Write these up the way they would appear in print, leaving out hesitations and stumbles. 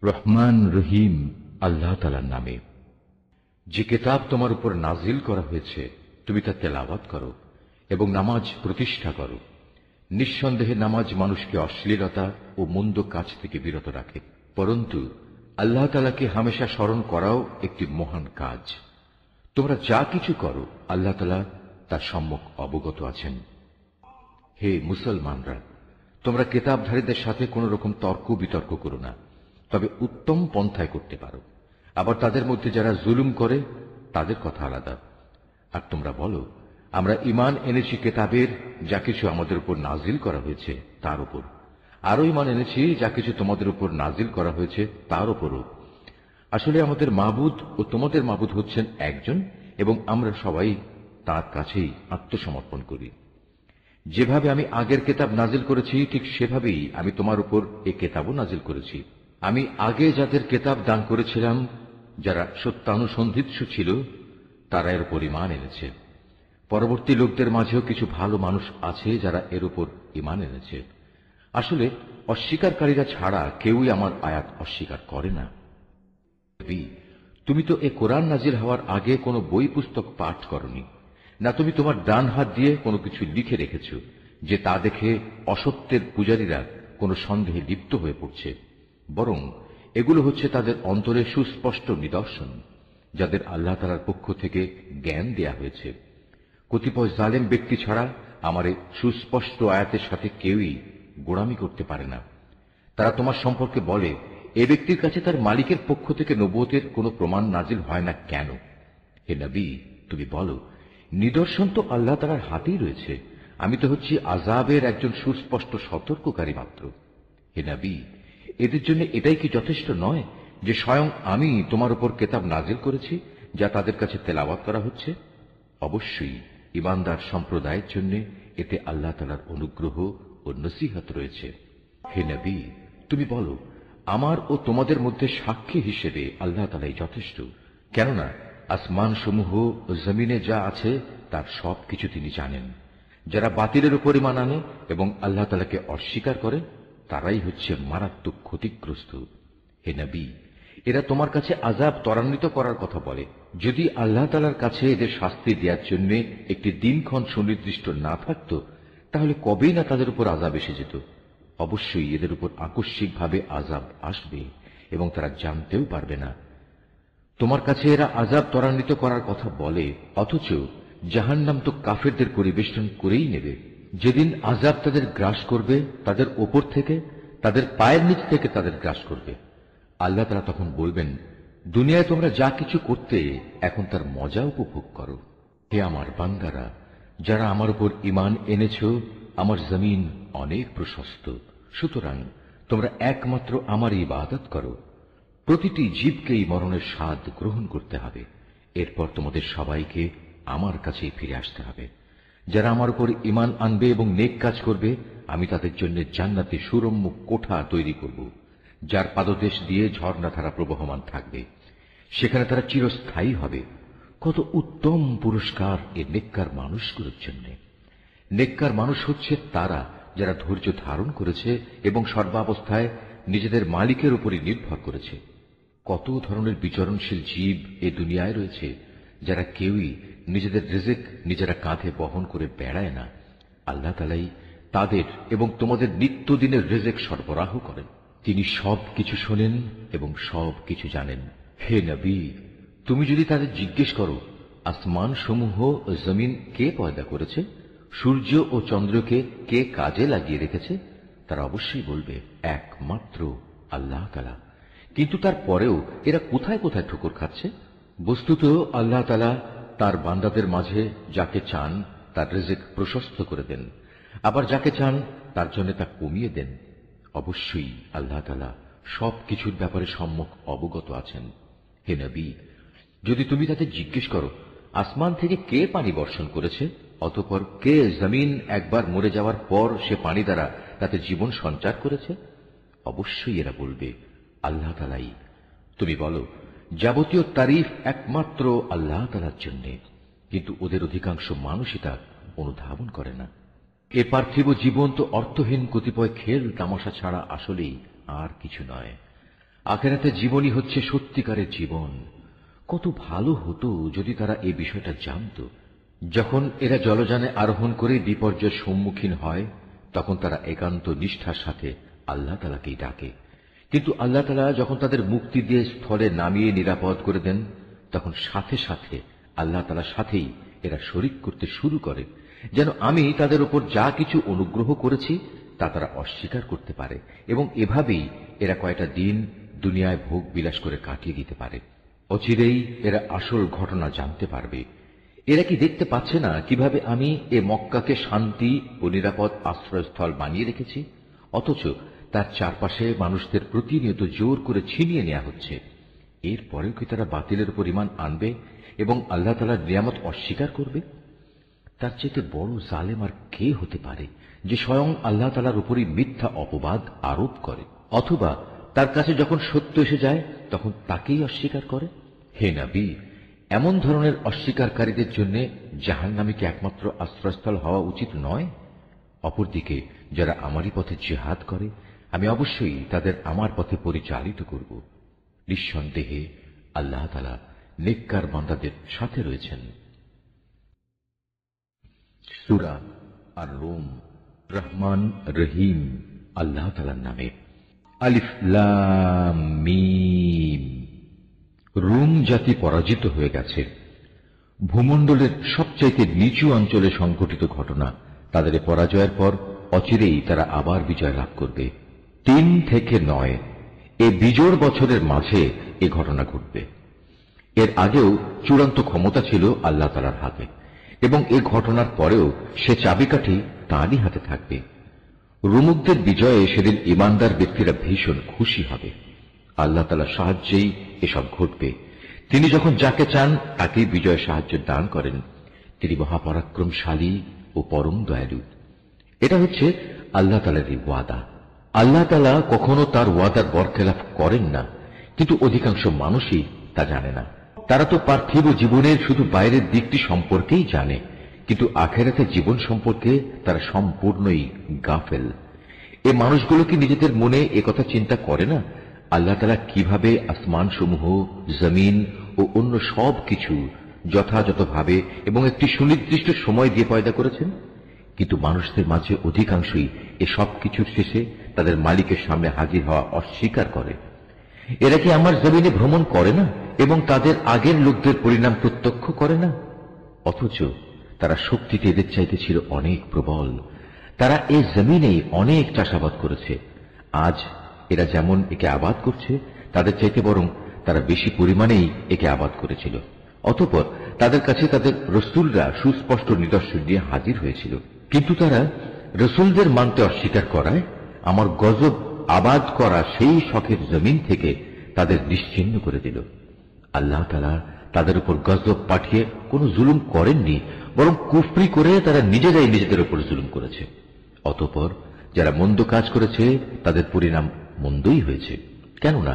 রহমান রহিম আল্লাহ তাআলার নামে। যে কিতাব তোমার উপর নাজিল করা হয়েছে তুমি তা তেলাওয়াত করো এবং নামাজ প্রতিষ্ঠা করো। নিঃসন্দেহে নামাজ মানুষকে অশ্লীলতা ও মন্দ কাজ থেকে বিরত রাখে, পরন্তু আল্লাহ তাআলাকে হামেশা স্মরণ করাও একটি মহান কাজ। তোমরা যা কিছু করো আল্লাহ তাআলা তার সম্যক অবগত আছেন। হে মুসলমানরা, তোমরা কিতাবধারীদের সাথে কোন রকম তর্ক বিতর্ক করো না, তবে উত্তম পন্থায় করতে পারো। আবার তাদের মধ্যে যারা জুলুম করে তাদের কথা আলাদা। আর তোমরা বলো, আমরা ঈমান এনেছি কিতাবের যা কিছু আমাদের উপর নাজিল করা হয়েছে তার উপর, আরো ঈমান এনেছি যা কিছু তোমাদের উপর নাজিল করা হয়েছে তার উপরও। আসলে আমাদের মাবুদ ও তোমাদের মাবুদ হচ্ছেন একজন, এবং আমরা সবাই তার কাছেই আত্মসমর্পণ করি। যেভাবে আমি আগের কিতাব নাজিল করেছি ঠিক সেভাবেই আমি তোমার উপর এই কিতাবও নাজিল করেছি। আমি আগে যাদের কিতাব দান করেছিলাম যারা সত্যানুসন্ধিৎসু ছিল তারা এর উপর ঈমান এনেছে। পরবর্তী লোকদের মাঝেও কিছু ভালো মানুষ আছে যারা এর উপর ঈমান এনেছে। আসলে অস্বীকারীরা ছাড়া কেউই আমার আয়াত অস্বীকার করে না। তুমি তো এ কোরআন নাজিল হওয়ার আগে কোনো বই পুস্তক পাঠ করনি, না তুমি তোমার ডান হাত দিয়ে কোনো কিছু লিখে রেখেছ যে তা দেখে অসত্যের পূজারীরা কোনো সন্দেহে লিপ্ত হয়ে পড়ছে। বরং এগুলো হচ্ছে তাদের অন্তরে সুস্পষ্ট নিদর্শন, যাদের আল্লাহ তাআলার পক্ষ থেকে জ্ঞান দেয়া হয়েছে। কতিপয় জালেম ব্যক্তি ছাড়া আমার এই সুস্পষ্ট আয়াতের সাথে কেউই গোড়ামি করতে পারে না। তারা তোমার সম্পর্কে বলে, এ ব্যক্তির কাছে তার মালিকের পক্ষ থেকে নবুয়তের কোনো প্রমাণ নাজিল হয় না কেন? হে নবী, তুমি বলো, নিদর্শন তো আল্লাহ তাআলার হাতেই রয়েছে। আমি তো হচ্ছি আযাবের একজন সুস্পষ্ট সতর্ককারী মাত্র। হে নবী, এদের জন্য এটাই কি যথেষ্ট নয় যে স্বয়ং আমি তোমার উপর কিতাব নাজিল করেছি যা তাদের কাছে তেলাওয়াত করা হচ্ছে? অবশ্যই ঈমানদার সম্প্রদায়ের জন্য এতে আল্লাহ তাআলার অনুগ্রহ ও নসিহত রয়েছে। হে নবী, তুমি বলো, আমার ও তোমাদের মধ্যে সাক্ষী হিসেবে আল্লাহ তাআলাই যথেষ্ট। কেননা আসমান সমূহ ও জমিনে যা আছে তার সবকিছু তিনি জানেন। যারা বাতিলের উপর ঈমান আনে এবং আল্লাহ তাআলাকে অস্বীকার করে তারাই হচ্ছে মারাত্মক ক্ষতিগ্রস্ত। হে নবী, এরা তোমার কাছে আযাব ত্বরান্বিত করার কথা বলে। যদি আল্লাহ তাআলার কাছে এদের শাস্তি দেওয়ার জন্য একটি দিনক্ষণ সুনির্দিষ্ট না থাকত, তাহলে কবেই না তাদের উপর আযাব এসে যেত। অবশ্যই এদের উপর আকস্মিকভাবে আযাব আসবে এবং তারা জানতেও পারবে না। তোমার কাছে এরা আযাব ত্বরান্বিত করার কথা বলে, অথচ জাহান্নাম তো কাফেরদের পরিবেষ্টন করেই নেবে। যেদিন আযাব তাদের গ্রাস করবে, তাদের ওপর থেকে, তাদের পায়ের নিচ থেকে তাদের গ্রাস করবে। আল্লাহ তাআলা তখন বলবেন, দুনিয়ায় তোমরা যা কিছু করতে এখন তার মজা উপভোগ করো। হে আমার বান্দারা, যারা আমার উপর ঈমান এনেছ, আমার জমিন অনেক প্রশস্ত, সুতরাং তোমরা একমাত্র আমার ইবাদত করো। প্রতিটি জীবকেই মরণের স্বাদ গ্রহণ করতে হবে, এরপর তোমাদের সবাইকে আমার কাছেই ফিরে আসতে হবে। যারা আমার উপর ঈমান আনবে এবং নেক কাজ করবে, আমি তাদের জন্য জান্নাতে সুরম্য কোঠা তৈরি করব, যার পাদদেশ দিয়ে ঝর্ণাধারা প্রবহমান থাকবে। সেখানে তারা চিরস্থায়ী হবে। কত উত্তম পুরস্কার এ নেককার মানুষগুলোর জন্য। নেককার মানুষ হচ্ছে তারা যারা ধৈর্য ধারণ করেছে এবং সর্বাবস্থায় নিজেদের মালিকের উপরই নির্ভর করেছে। কত ধরনের বিচরণশীল জীব এ দুনিয়ায় রয়েছে যারা কেউই নিজেদের রিজিক নিজেরা কাঁধে বহন করে বেড়ায় না। আল্লাহ তাআলাই তাদের এবং তোমাদের নিত্যদিনের রিজিক সরবরাহ করেন। তিনি সব কিছু শোনেন এবং সব কিছু জানেন। হে নবী, তুমি যদি তাদের জিজ্ঞেস করো, আসমান সমূহ ও জমিন কে পয়দা করেছে, সূর্য ও চন্দ্রকে কে কাজে লাগিয়ে রেখেছে, তারা অবশ্যই বলবে একমাত্র আল্লাহ তাআলা। কিন্তু তারপরেও এরা কোথায় কোথায় ঠোকর খাচ্ছে। বস্তুত আল্লাহ তাআলা তার বান্দাদের মাঝে যাকে চান তার রিজিক প্রশস্ত করে দেন, আবার যাকে চান তার জন্য তা কমিয়ে দেন। অবশ্যই আল্লাহ তাআলা সবকিছুর ব্যাপারে সম্যক অবগত আছেন। হে নবী, যদি তুমি তাদের জিজ্ঞেস করো, আসমান থেকে কে পানি বর্ষণ করেছে, অতঃপর কে জমিন একবার মরে যাওয়ার পর সে পানি দ্বারা তাতে জীবন সঞ্চার করেছে, অবশ্যই এরা বলবে আল্লাহ তাআলাই। তুমি বলো, যাবতীয় তারিফ একমাত্র আল্লাহ তাআলার জন্য, কিন্তু ওদের অধিকাংশ মানুষই তা অনুধাবন করে না। এ পার্থিব জীবন তো অর্থহীন কতিপয় খেল তামাশা ছাড়া আসলেই আর কিছু নয়। আখিরাতের জীবনই হচ্ছে সত্যিকারের জীবন। কত ভালো হতো যদি তারা এই বিষয়টা জানত। যখন এরা জলযানে আরোহণ করে বিপর্যয়ের সম্মুখীন হয়, তখন তারা একান্ত নিষ্ঠার সাথে আল্লাহ তাআলাকেই ডাকে। কিন্তু আল্লাহ তাআলা যখন তাদের মুক্তি দিয়ে স্থলে নামিয়ে নিরাপদ করে দেন, তখন সাথে সাথে আল্লাহ তাআলার সাথেই এরা শরিক করতে শুরু করে, যেন আমি তাদের উপর যা কিছু অনুগ্রহ করেছি তা তারা অস্বীকার করতে পারে, এবং এভাবেই এরা কয়টা দিন দুনিয়ায় ভোগ বিলাস করে কাটিয়ে দিতে পারে। অচিরেই এরা আসল ঘটনা জানতে পারবে। এরা কি দেখতে পাচ্ছে না কিভাবে আমি এ মক্কাকে শান্তি ও নিরাপদ আশ্রয়স্থল বানিয়ে রেখেছি, অথচ তার চারপাশে মানুষদের প্রতিনিয়ত জোর করে ছিনিয়ে নেওয়া হচ্ছে। এরপরেও কি তারা বাতিলের উপর ঈমান আনবে এবং আল্লাহ তাআলার নিয়ামত অস্বীকার করবে? তার চেয়ে বড় জালেম আর কে হতে পারে যে স্বয়ং আল্লাহ তাআলার উপরই মিথ্যা অপবাদ আরোপ করে, অথবা তার কাছে যখন সত্য এসে যায় তখন তাকেই অস্বীকার করে? হে নবী, এমন ধরনের অস্বীকারীদের জন্য জাহান্নামী কি একমাত্র আশ্রয়স্থল হওয়া উচিত নয়? অপরদিকে যারা আমারই পথে জিহাদ করে, আমি অবশ্যই তাদের আমার পথে পরিচালিত করব। নিঃসন্দেহে আল্লাহ তাআলা নেককার বান্দাদের সাথে রয়েছেন। সূরা আর-রুম। রহমান রহিম আল্লাহ তাআলার নামে। আলিফ লাম মিম। রুম জাতি পরাজিত হয়ে গেছে। ভূমণ্ডলের সবচাইতে নিচু অঞ্চলে সংঘটিত ঘটনা। তাদের পরাজয়ের পর অচিরেই তারা আবার বিজয় লাভ করবে। 3 থেকে 9 এই বিজোড় বছরের মাঝে এ ঘটনা ঘটবে। এর আগেও চূড়ান্ত ক্ষমতা ছিল আল্লাহ তাআলার হাতে, এবং এ ঘটনার পরেও সে চাবিকাঠি তাঁরই হাতে থাকবে। রুমুকদের বিজয়ে সেদিন ঈমানদার ব্যক্তিরা ভীষণ খুশি হবে। আল্লাহ তাআলার সাহায্যেই এসব ঘটবে। তিনি যখন যাকে চান তাকেই বিজয় সাহায্য দান করেন। তিনি মহাপরাক্রমশালী ও পরম দয়ালু। এটা হচ্ছে আল্লাহ তাআলারই ওয়াদা। আল্লাহ তাআলা কখনো তার ওয়াদার বরখেলাফ করেন না, কিন্তু অধিকাংশ মানুষই তা জানে না। তারা তো পার্থিব জীবনের শুধু বাইরের দিকটি সম্পর্কেই জানে, কিন্তু আখিরাতের জীবন সম্পর্কে তারা সম্পূর্ণই গাফেল। এ মানুষগুলো কি নিজেদের মনে একথা চিন্তা করে না আল্লাহ তাআলা কিভাবে আসমানসমূহ, জমিন ও অন্য সব কিছু যথাযথভাবে এবং একটি সুনির্দিষ্ট সময় দিয়ে পয়দা করেছেন? কিন্তু মানুষদের মাঝে অধিকাংশই এ সব কিছুর শেষে তাদের মালিকের সামনে হাজির হওয়া অস্বীকার করে। এরা কি আমার জমিনে ভ্রমণ করে না এবং তাদের আগের লোকদের পরিণাম প্রত্যক্ষ করে না? অথচ তারা শক্তিতে এদের চাইতে ছিল অনেক প্রবল। তারা এই জমিনেই অনেক চাষাবাদ করেছে। আজ এরা যেমন একে আবাদ করছে, তাদের চাইতে বরং তারা বেশি পরিমাণেই একে আবাদ করেছিল। অতঃপর তাদের কাছে তাদের রসুলরা সুস্পষ্ট নিদর্শন দিয়ে হাজির হয়েছিল, কিন্তু তারা রসুলদের মানতে অস্বীকার করায় আমার গজব আবাদ করা সেই শখের জমিন থেকে তাদের নিশ্চিহ্ন করে দিল। আল্লাহ তাআলা তাদের উপর গজব পাঠিয়ে কোনো জুলুম করেননি, বরং কুফরি করে তারা নিজেরাই নিজেদের উপর জুলুম করেছে। অতঃপর যারা মন্দ কাজ করেছে তাদের পরিণাম মন্দই হয়েছে, কেননা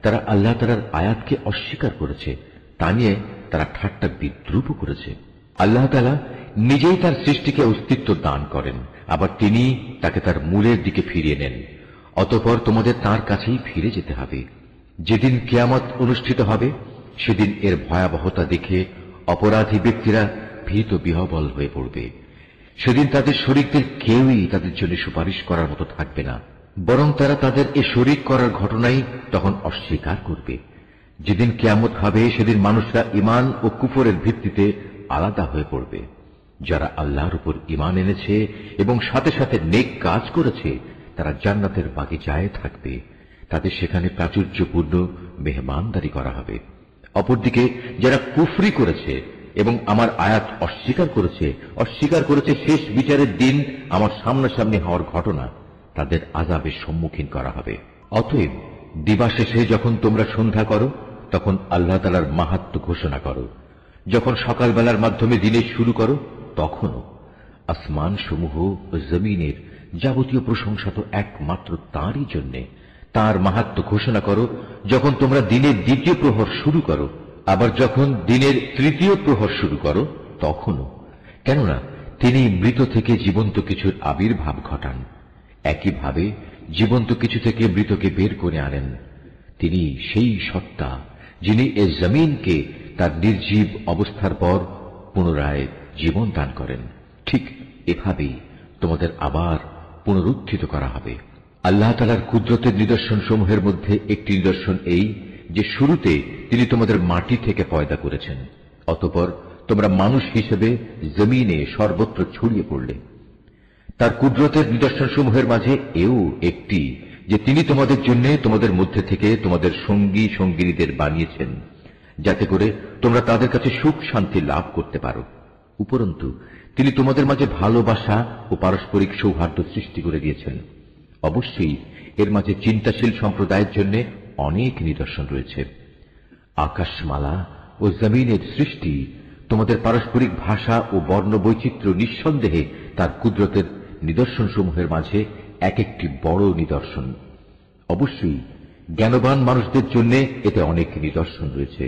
তারা আল্লাহ তাআলার আয়াতকে অস্বীকার করেছে। তা নিয়ে তারা ঠাট্টা বিদ্রূপ করেছে। আল্লাহ তাআলা নিজেই তার সৃষ্টিকে অস্তিত্ব দান করেন, আবার তিনি তাকে তার মূলের দিকে ফিরিয়ে নেন। অতঃপর তোমাদের তাঁর কাছেই ফিরে যেতে হবে। যেদিন কিয়ামত অনুষ্ঠিত হবে সেদিন এর ভয়াবহতা দেখে অপরাধী ব্যক্তিরা ভীত বিহ্বল হয়ে পড়বে। সেদিন তাদের শরীকদের কেউই তাদের জন্য সুপারিশ করার মতো থাকবে না, বরং তারা তাদের এ শরীক করার ঘটনাই তখন অস্বীকার করবে। যেদিন কিয়ামত হবে সেদিন মানুষরা ঈমান ও কুফরের ভিত্তিতে আলাদা হয়ে পড়বে। যারা আল্লাহর উপর ঈমান এনেছে এবং সাথে সাথে নেক কাজ করেছে তারা জান্নাতের বাগিচায় থাকবে। তাদের সেখানে প্রাচুর্যপূর্ণ মেহমানদারি করা হবে। অপরদিকে যারা কুফরি করেছে এবং আমার আয়াত অস্বীকার করেছে শেষ বিচারের দিন আমার সামনাসামনি হওয়ার ঘটনা, তাদের আযাবের সম্মুখীন করা হবে। অতএব দিবাশেষে যখন তোমরা সন্ধ্যা করো তখন আল্লাহ তাআলার মাহাত্ম্য ঘোষণা করো। যখন সকালবেলার মাধ্যমে দিনের শুরু করো তখনও। আসমান সমূহ ও জমিনের যাবতীয় প্রশংসা তো একমাত্র তাঁরই জন্যে। তাঁর মাহাত্ম্য ঘোষণা করো যখন তোমরা দিনের দ্বিতীয় প্রহর শুরু করো, আবার যখন দিনের তৃতীয় প্রহর শুরু করো তখনও। কেননা তিনি মৃত থেকে জীবন্ত কিছুর আবির্ভাব ঘটান, একইভাবে জীবন্ত কিছু থেকে মৃতকে বের করে আনেন। তিনি সেই সত্তা যিনি এ জমিনকে তার নির্জীব অবস্থার পর পুনরায় জীবন দান করেন। ঠিক এভাবেই তোমাদের আবার পুনরুত্থিত করা হবে। আল্লাহ তাআলার কুদরতের নিদর্শন সমূহের মধ্যে একটি নিদর্শন এই যে শুরুতে তিনি তোমাদের মাটি থেকে পয়দা করেছেন, অতঃপর তোমরা মানুষ হিসেবে জমিনে সর্বত্র ছড়িয়ে পড়লে। তার কুদরতের নিদর্শন সমূহের মাঝে এও একটি যে তিনি তোমাদের জন্য তোমাদের মধ্যে থেকে তোমাদের সঙ্গী সঙ্গিনীদের বানিয়েছেন, যাতে করে তোমরা তাদের কাছে সুখ শান্তি লাভ করতে পারো। উপরন্তু তিনি তোমাদের মাঝে ভালোবাসা ও পারস্পরিক সৌহার্দ্য সৃষ্টি করে দিয়েছেন। অবশ্যই এর মাঝে চিন্তাশীল সম্প্রদায়ের জন্য অনেক নিদর্শন রয়েছে। আকাশমালা ও জমিনের সৃষ্টি, তোমাদের পারস্পরিক ভাষা ও বর্ণ বৈচিত্র্য নিঃসন্দেহে তার কুদরতের নিদর্শন সমূহের মাঝে এক একটি বড় নিদর্শন। অবশ্যই জ্ঞানবান মানুষদের জন্য এতে অনেক নিদর্শন রয়েছে।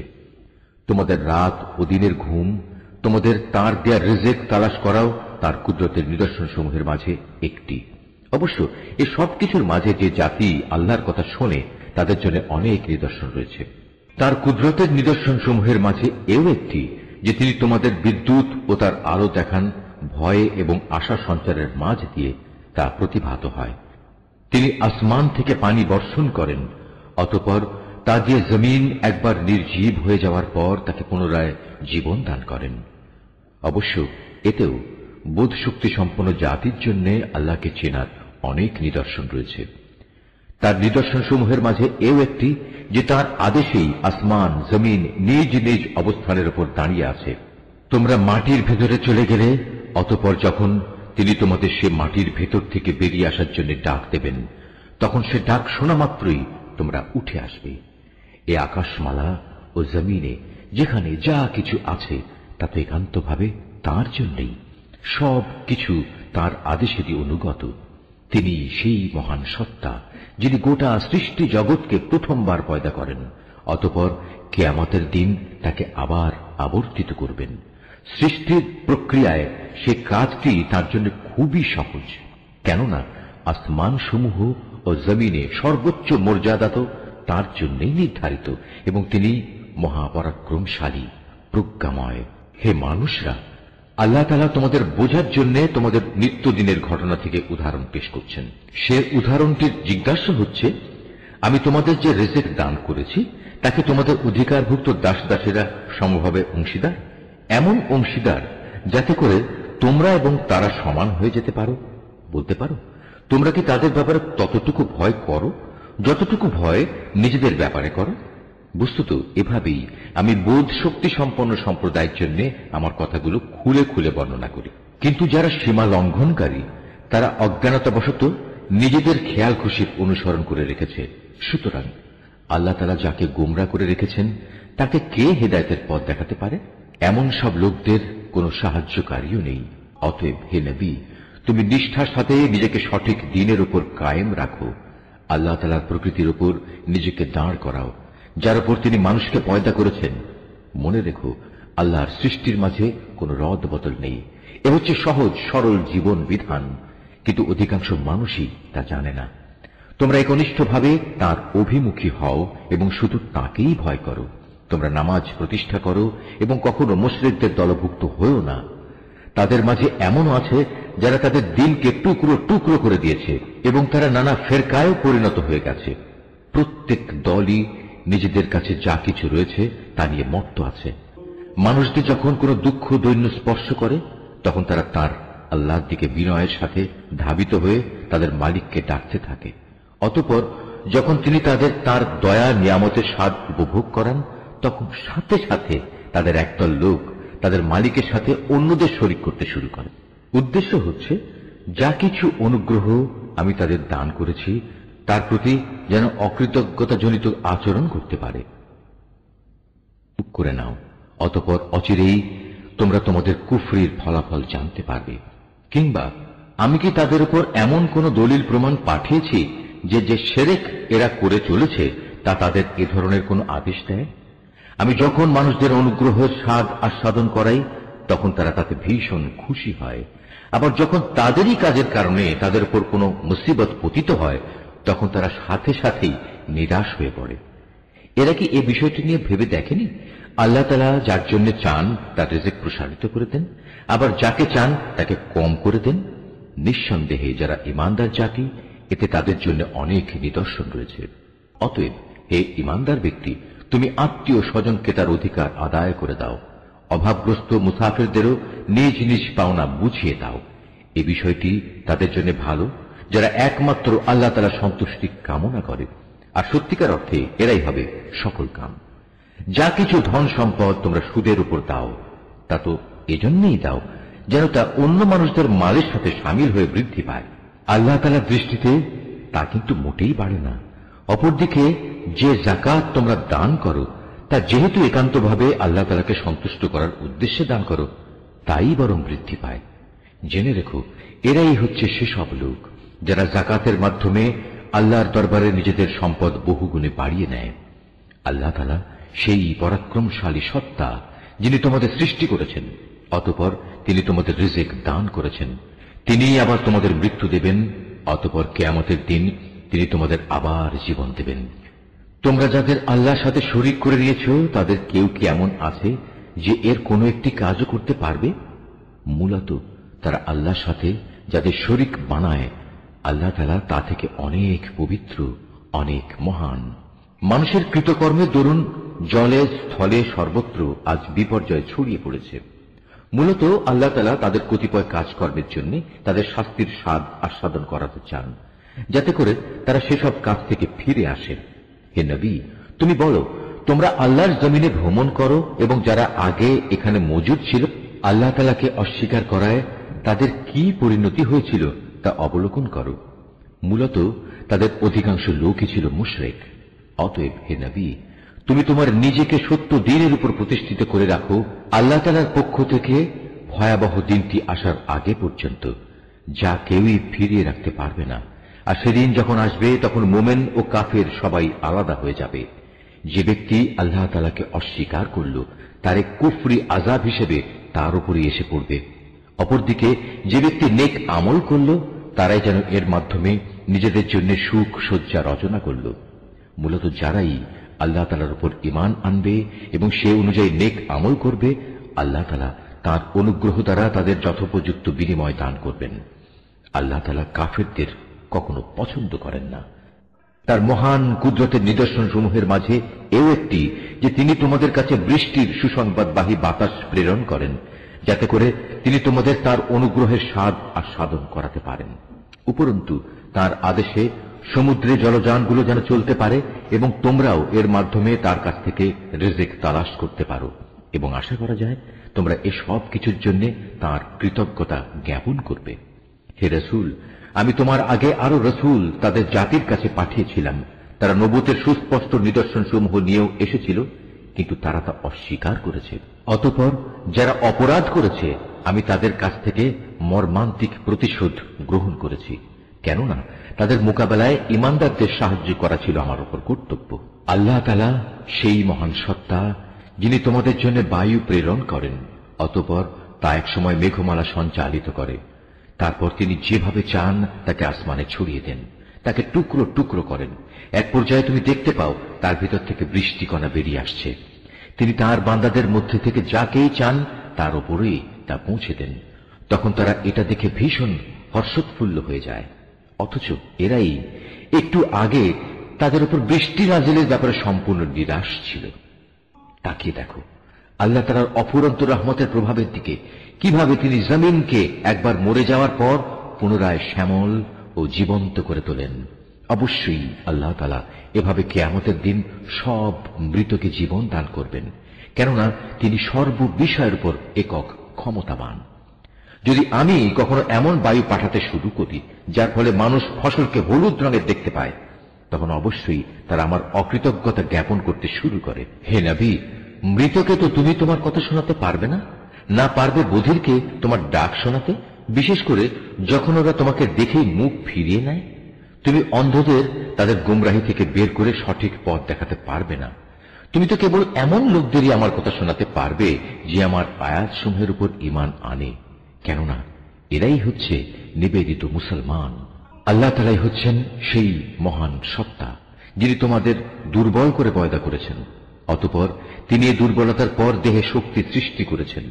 তোমাদের রাত ও দিনের ঘুম, তোমাদের তার দেয়া রিজেক তালাশ করাও তার কুদরতের নিদর্শন সমূহের মাঝে একটি। অবশ্য এই সবকিছুর মাঝে যে জাতি আল্লাহর কথা শোনে তাদের জন্য অনেক নিদর্শন রয়েছে। তার কুদরতের নিদর্শন সমূহের মাঝে এও একটি যে তিনি তোমাদের বিদ্যুৎ ও তার আলো দেখান ভয়ে এবং আশা সঞ্চারের মাঝ দিয়ে তা প্রতিভাত হয়। তিনি আসমান থেকে পানি বর্ষণ করেন, অতঃপর তা দিয়ে জমিন একবার নির্জীব হয়ে যাওয়ার পর তাকে পুনরায় জীবন দান করেন। অবশ্য এতেও বোধ শক্তি সম্পন্ন জাতির জন্য আল্লাহকে চেনার অনেক নিদর্শন রয়েছে। তার নিদর্শন সমূহের মাঝে এও একটি যে তার আদেশেই আসমান জমিন নিজ নিজ অবস্থানের উপর দাঁড়িয়ে আছে। তোমরা মাটির ভেতরে চলে গেলে অতঃপর যখন তিনি তোমাদের সে মাটির ভেতর থেকে বেরিয়ে আসার জন্য ডাক দেবেন, তখন সে ডাক শোনা মাত্রই তোমরা উঠে আসবে। এ আকাশমালা ও জমিনে যেখানে যা কিছু আছে তা তো একান্তভাবে তাঁর জন্যই, সব কিছু তাঁর আদেশেরই অনুগত। তিনি সেই মহান সত্তা যিনি গোটা সৃষ্টি জগৎকে প্রথমবার পয়দা করেন, অতঃপর কিয়ামতের দিন তাকে আবার আবর্তিত করবেন। সৃষ্টির প্রক্রিয়ায় সে কাজটি তার জন্য খুবই সহজ, কেননা আসমান সমূহ ও জমিনে সর্বোচ্চ মর্যাদা তো তার জন্যই নির্ধারিত এবং তিনি মহাপরাক্রমশালী প্রজ্ঞাময়। হে মানুষরা, আল্লাহ তাআলা তোমাদের বোঝার জন্য তোমাদের নিত্যদিনের ঘটনা থেকে উদাহরণ পেশ করছেন। সে উদাহরণটির জিজ্ঞাসা হচ্ছে, আমি তোমাদের যে রিজিক দান করেছি তাকে তোমাদের অধিকারভুক্ত দাস দাসেরা সমভাবে অংশীদার, এমন অংশীদার যাতে করে তোমরা এবং তারা সমান হয়ে যেতে পারো। বলতে পারো, তোমরা কি তাদের ব্যাপারে ততটুকু ভয় করো যতটুকু ভয় নিজেদের ব্যাপারে করো? বস্তুত এভাবেই আমি বোধ শক্তি সম্পন্ন সম্প্রদায়ের জন্য আমার কথাগুলো খুলে খুলে বর্ণনা করি। কিন্তু যারা সীমা লঙ্ঘনকারী তারা অজ্ঞানতাবশত নিজেদের খেয়াল খুশির অনুসরণ করে রেখেছে। সুতরাং আল্লাহ তাআলা যাকে গোমরা করে রেখেছেন তাকে কে হেদায়েতের পথ দেখাতে পারে? এমন সব লোকদের কোনো সাহায্যকারীও নেই। অতএব হে নবী, তুমি নিষ্ঠার সাথে নিজেকে সঠিক দিনের উপর কায়েম রাখো। আল্লাহ তাআলার প্রকৃতির উপর নিজেকে দাঁড় করাও, যার উপর তিনি মানুষকে পয়দা করেছেন। মনে রেখো, আল্লাহর সৃষ্টির মাঝে কোনো রদ বদল নেই। এ হচ্ছে সহজ সরল জীবন বিধান, কিন্তু অধিকাংশ মানুষই তা জানে না। তোমরা একনিষ্ঠভাবে তাঁর অভিমুখী হও এবং শুধু তাঁকেই ভয় করো। তোমরা নামাজ প্রতিষ্ঠা করো এবং কখনো মুশরিকদের দলভুক্ত হয়েও না। তাদের মাঝে এমনও আছে যারা তাদের দিনকে টুকরো টুকরো করে দিয়েছে এবং তারা নানা ফেরকায় পরিণত হয়ে গেছে। প্রত্যেক দলই নিজেদের কাছে যা কিছু রয়েছে তা নিয়ে মত্ত আছে। মানুষদের যখন কোনো দুঃখ দৈন্য স্পর্শ করে তখন তারা তার আল্লাহর দিকে বিনয়ের সাথে ধাবিত হয়ে তাদের মালিককে ডাকতে থাকে। অতঃপর যখন তিনি তাদের তার দয়া নিয়ামতের স্বাদ উপভোগ করান তখন সাথে সাথে তাদের একদল লোক তাদের মালিকের সাথে অন্যদের শরীক করতে শুরু করে। উদ্দেশ্য হচ্ছে যা কিছু অনুগ্রহ আমি তাদের দান করেছি তার প্রতি যেন অকৃতজ্ঞতাজনিত আচরণ করতে পারে। করে নাও, অতঃপর অচিরেই তোমরা তোমাদের কুফরির ফলাফল জানতে পারবে। কিংবা আমি কি তাদের উপর এমন কোন দলিল প্রমাণ পাঠিয়েছি যে যে শিরক এরা করে চলেছে তা তাদের এ ধরনের কোন আদেশ দেয়? আমি যখন মানুষদের অনুগ্রহের স্বাদ আস্বাদন করাই তখন তারা তাতে ভীষণ খুশি হয়, আবার যখন তাদেরই কাজের কারণে তাদের উপর কোনো মুসিবত পতিত হয় তখন তারা সাথে সাথেই নিরাশ হয়ে পড়ে। এরা কি এ বিষয়টি নিয়ে ভেবে দেখেনি আল্লাহ তাআলা যার জন্য চান তার রিজিক প্রসারিত করে দেন, আবার যাকে চান তাকে কম করে দেন? নিঃসন্দেহে যারা ঈমানদার জাতি, এতে তাদের জন্য অনেক নিদর্শন রয়েছে। অতএব হে ঈমানদার ব্যক্তি, তুমি আত্মীয় স্বজনকে তার অধিকার আদায় করে দাও। অভাবগ্রস্ত মুসাফিরদেরও নিজ নিজ পাওনা বুঝিয়ে দাও। এ বিষয়টি তাদের জন্য ভালো যারা একমাত্র আল্লাহ তাআলার সন্তুষ্টি কামনা করে, আর সত্যিকার অর্থে এরাই হবে সফল কাম। যা কিছু ধন সম্পদ তোমরা সুদের উপর দাও, তা তো এজন্যই দাও যেন তা অন্য মানুষদের মালের সাথে সামিল হয়ে বৃদ্ধি পায়। আল্লাহ তাআলার দৃষ্টিতে তা কিন্তু মোটেই বাড়ে না। অপরদিকে যে যাকাত তোমরা দান করো, তা যেহেতু একান্তভাবে আল্লাহ তাআলাকে সন্তুষ্ট করার উদ্দেশ্যে দান করো, তাই বরং বৃদ্ধি পায়। জেনে রেখো, এরাই হচ্ছে সেসব লোক যারা যাকাতের মাধ্যমে আল্লাহর দরবারে নিজেদের সম্পদ বহুগুণে বাড়িয়ে নেয়। আল্লাহ তাআলা সেই পরাক্রমশালী সত্তা যিনি তোমাদের সৃষ্টি করেছেন, অতঃপর তিনি তোমাদের রিজিক দান করেছেন। তিনিই আবার তোমাদের মৃত্যু দেবেন, অতঃপর কিয়ামতের দিন তিনি তোমাদের আবার জীবন দেবেন। তোমরা যাদের আল্লাহর সাথে শরীক করে নিয়েছ, তাদের কেউ কি এমন আছে যে এর কোনো একটি কাজও করতে পারবে? মূলত তারা আল্লাহর সাথে যাদের শরীক বানায়, আল্লাহ তাআলা তা থেকে অনেক পবিত্র, অনেক মহান। মানুষের কৃতকর্মের দরুন জলে স্থলে সর্বত্র আজ বিপর্যয় ছড়িয়ে পড়েছে। মূলত আল্লাহ তাআলা তাদের কতিপয় কাজকর্মের জন্য তাদের শাস্তির স্বাদ আস্বাদন করাতে চান, যাতে করে তারা সেসব কাজ থেকে ফিরে আসে। হে নবী, তুমি বলো, তোমরা আল্লাহর জমিনে ভ্রমণ করো এবং যারা আগে এখানে মজুদ ছিল আল্লাহ তাআলাকে অস্বীকার করায় তাদের কি পরিণতি হয়েছিল তা অবলোকন করো। মূলত তাদের অধিকাংশ লোকই ছিল মুশরিক। অতএব হে নবী, তুমি তোমার নিজেকে সত্য দ্বীনের উপর প্রতিষ্ঠিত করে রাখো আল্লাহ তাআলার পক্ষ থেকে ভয়াবহ দিনটি আসার আগে পর্যন্ত, যা কেউই ফিরিয়ে রাখতে পারবে না। আর সেদিন যখন আসবে তখন মোমেন ও কাফের সবাই আলাদা হয়ে যাবে। যে ব্যক্তি আল্লাহ তাআলাকে অস্বীকার করল, তার এক কুফরি আযাব হিসেবে তার উপরই এসে পড়বে। অপরদিকে যে ব্যক্তি নেক আমল করল, তারাই যেন এর মাধ্যমে নিজেদের জন্য সুখ সজ্জা রচনা করল। মূলত যারাই আল্লাহ তাআলার উপর ঈমান আনবে এবং সে অনুযায়ী নেক আমল করবে, আল্লাহ তাআলা তাঁর অনুগ্রহ দ্বারা তাদের যথোপযুক্ত বিনিময় দান করবেন। আল্লাহ তাআলা কাফেরদের কখনো পছন্দ করেন না। তার মহান কুদরতের নিদর্শন সমূহের মাঝে এও একটি যে তিনি তোমাদের কাছে বৃষ্টির সুসংবাদবাহী বাতাস প্রেরণ করেন, যাতে করে তিনি তোমাদের তার অনুগ্রহের স্বাদ আস্বাদন করাতে পারেন। উপরন্তু তার আদেশে সমুদ্রে জলযানগুলো যেন চলতে পারে এবং তোমরাও এর মাধ্যমে তার কাছ থেকে রিজিক তালাশ করতে পারো, এবং আশা করা যায় তোমরা এসব কিছুর জন্য তার কৃতজ্ঞতা জ্ঞাপন করবে। হে রাসূল, আমি তোমার আগে আরো রাসূল তাদের জাতির কাছে পাঠিয়েছিলাম। তারা নবুতের সুস্পষ্ট নিদর্শন সমূহ নিয়েও এসেছিল, কিন্তু তারা তা অস্বীকার করেছে। অতঃপর যারা অপরাধ করেছে, আমি তাদের কাছ থেকে মর্মান্তিক প্রতিশোধ গ্রহণ করেছি, কেননা তাদের মোকাবেলায় ঈমানদারদের সাহায্য করা ছিল আমার উপর কর্তব্য। আল্লাহ তাআলা সেই মহান সত্তা যিনি তোমাদের জন্য বায়ু প্রেরণ করেন, অতঃপর তা এক সময় মেঘমালা সঞ্চালিত করে। তারপর তিনি যেভাবে চান তাকে আসমানে ছড়িয়ে দেন, তাকে টুকরো টুকরো করেন। এক পর্যায়ে তুমি দেখতে পাও তার ভিতর থেকে বৃষ্টিকণা বেরিয়ে আসছে। তিনি তার বান্দাদের মধ্যে থেকে যাকেই চান তার উপরেই তা পৌঁছে দেন। তখন তারা এটা দেখে ভীষণ হর্ষোৎফুল্ল হয়ে যায়। অথচ এরাই একটু আগে তাদের উপর বৃষ্টি নাজিলের ব্যাপারে সম্পূর্ণ নিরাশ ছিল। তাকিয়ে দেখো আল্লাহ তাআলার অফুরন্ত রহমতের প্রভাবের দিকে, কিভাবে তিনি জমিনকে একবার মরে যাওয়ার পর পুনরায় শ্যামল ও জীবন্ত করে তোলেন। অবশ্যই আল্লাহ তাআলা এভাবে কিয়ামতের দিন সব মৃতকে জীবন দান করবেন, কেননা তিনি সর্ববিষয়ের উপর একক ক্ষমতাবান। যদি আমি কখনো এমন বায়ু পাঠাতে শুরু করি যার ফলে মানুষ ফসলকে হলুদ রঙের দেখতে পায়, তখন অবশ্যই তারা আমার অকৃতজ্ঞতা জ্ঞাপন করতে শুরু করে। হে নবী, মৃতকে তো তুমি তোমার কথা শোনাতে পারবে না, না পারবে বধিরকে তোমার ডাক শোনাতে, বিশেষ করে যখন ওরা তোমাকে দেখেই মুখ ফিরিয়ে নেয়। তুমি অন্ধদের তাদের গুমরাহি থেকে বের করে সঠিক পথ দেখাতে পারবে না। তুমি তো কেবল এমন লোকদেরই আমার কথা শোনাতে পারবে যে আমার আয়াতসমূহের উপর ঈমান আনে, কেননা এরাই হচ্ছে নিবেদিত মুসলমান। আল্লাহ তাআলাই হচ্ছেন সেই মহান সত্তা যিনি তোমাদের দুর্বল করে পয়দা করেছেন, অতঃপর তিনি এই দুর্বলতার পর দেহে শক্তি সৃষ্টি করেছেন,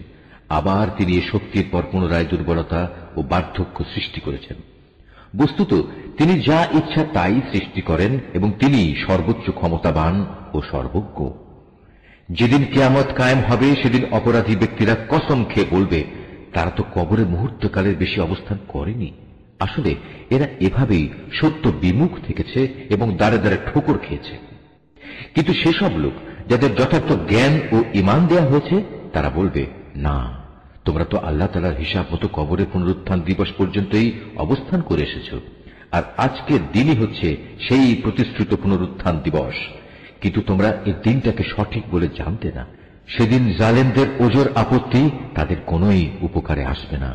আবার তিনি এই শক্তির পর পুনরায় দুর্বলতা ও বার্ধক্য সৃষ্টি করেছেন। বস্তুত তিনি যা ইচ্ছা তাই সৃষ্টি করেন এবং তিনি সর্বোচ্চ ক্ষমতাবান ও সর্বজ্ঞ। যেদিন কিয়ামত কায়েম হবে সেদিন অপরাধী ব্যক্তিরা কসম খেয়ে বলবে, তারা তো কবরে মুহূর্তকালের বেশি অবস্থান করেনি। আসলে এরা এভাবেই সত্য বিমুখ থেকেছে এবং দ্বারে দ্বারে ঠোকর খেয়েছে। কিন্তু সেসব লোক যাদের যথার্থ জ্ঞান ও ঈমান দেয়া হয়েছে তারা বলবে, না, তোমরা তো আল্লাহ তাআলার হিসাব মতো কবরের পুনরুত্থান দিবস পর্যন্তই অবস্থান করে এসেছ, আর আজকের দিনই হচ্ছে সেই প্রতিশ্রুত পুনরুত্থান দিবস, কিন্তু তোমরা এই দিনটাকে সঠিক বলে জানতে না। সেদিন জালেমদের ওজর আপত্তি তাদের কোনোই উপকারে আসবে না,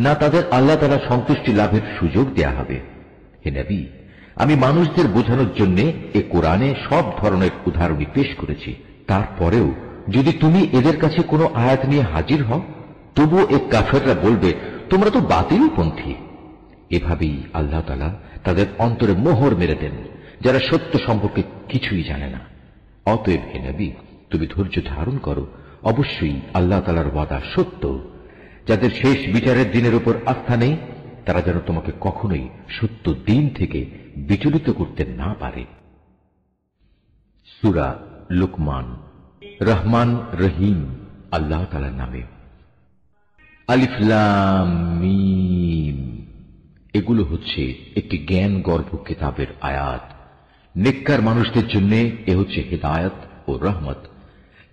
না তাদের আল্লাহ তাআলা সন্তুষ্টি লাভের সুযোগ দেয়া হবে। হে নবী, আমি মানুষদের বোঝানোর জন্য এ কোরআনে সব ধরনের উদাহরণই পেশ করেছি। তারপরেও যদি তুমি এদের কাছে কোনো আয়াত নিয়ে হাজির হও, তবুও এ কাফেররা বলবে, তোমরা তো বাতিলপন্থী। এভাবেই আল্লাহ তাআলা তাদের অন্তরে মোহর মেরে দেন, যারা সত্য সম্পর্কে কিছুই জানে না। অতএব হে নবী, তুমি ধৈর্য ধারণ করো, অবশ্যই আল্লাহ তাআলার ওয়াদা সত্য। যাদের শেষ বিচারের দিনের উপর আস্থা নেই, তারা যেন তোমাকে কখনোই সত্য দিন থেকে বিচলিত করতে না পারে। সূরা লুকমান। রহমান রহিম আল্লাহ তাআলার নামে। আলিফ লাম মিম, এগুলো হচ্ছে একটি জ্ঞান গর্ভ কিতাবের আয়াত। নেককার মানুষদের জন্য এ হচ্ছে হিদায়াত ও রহমত।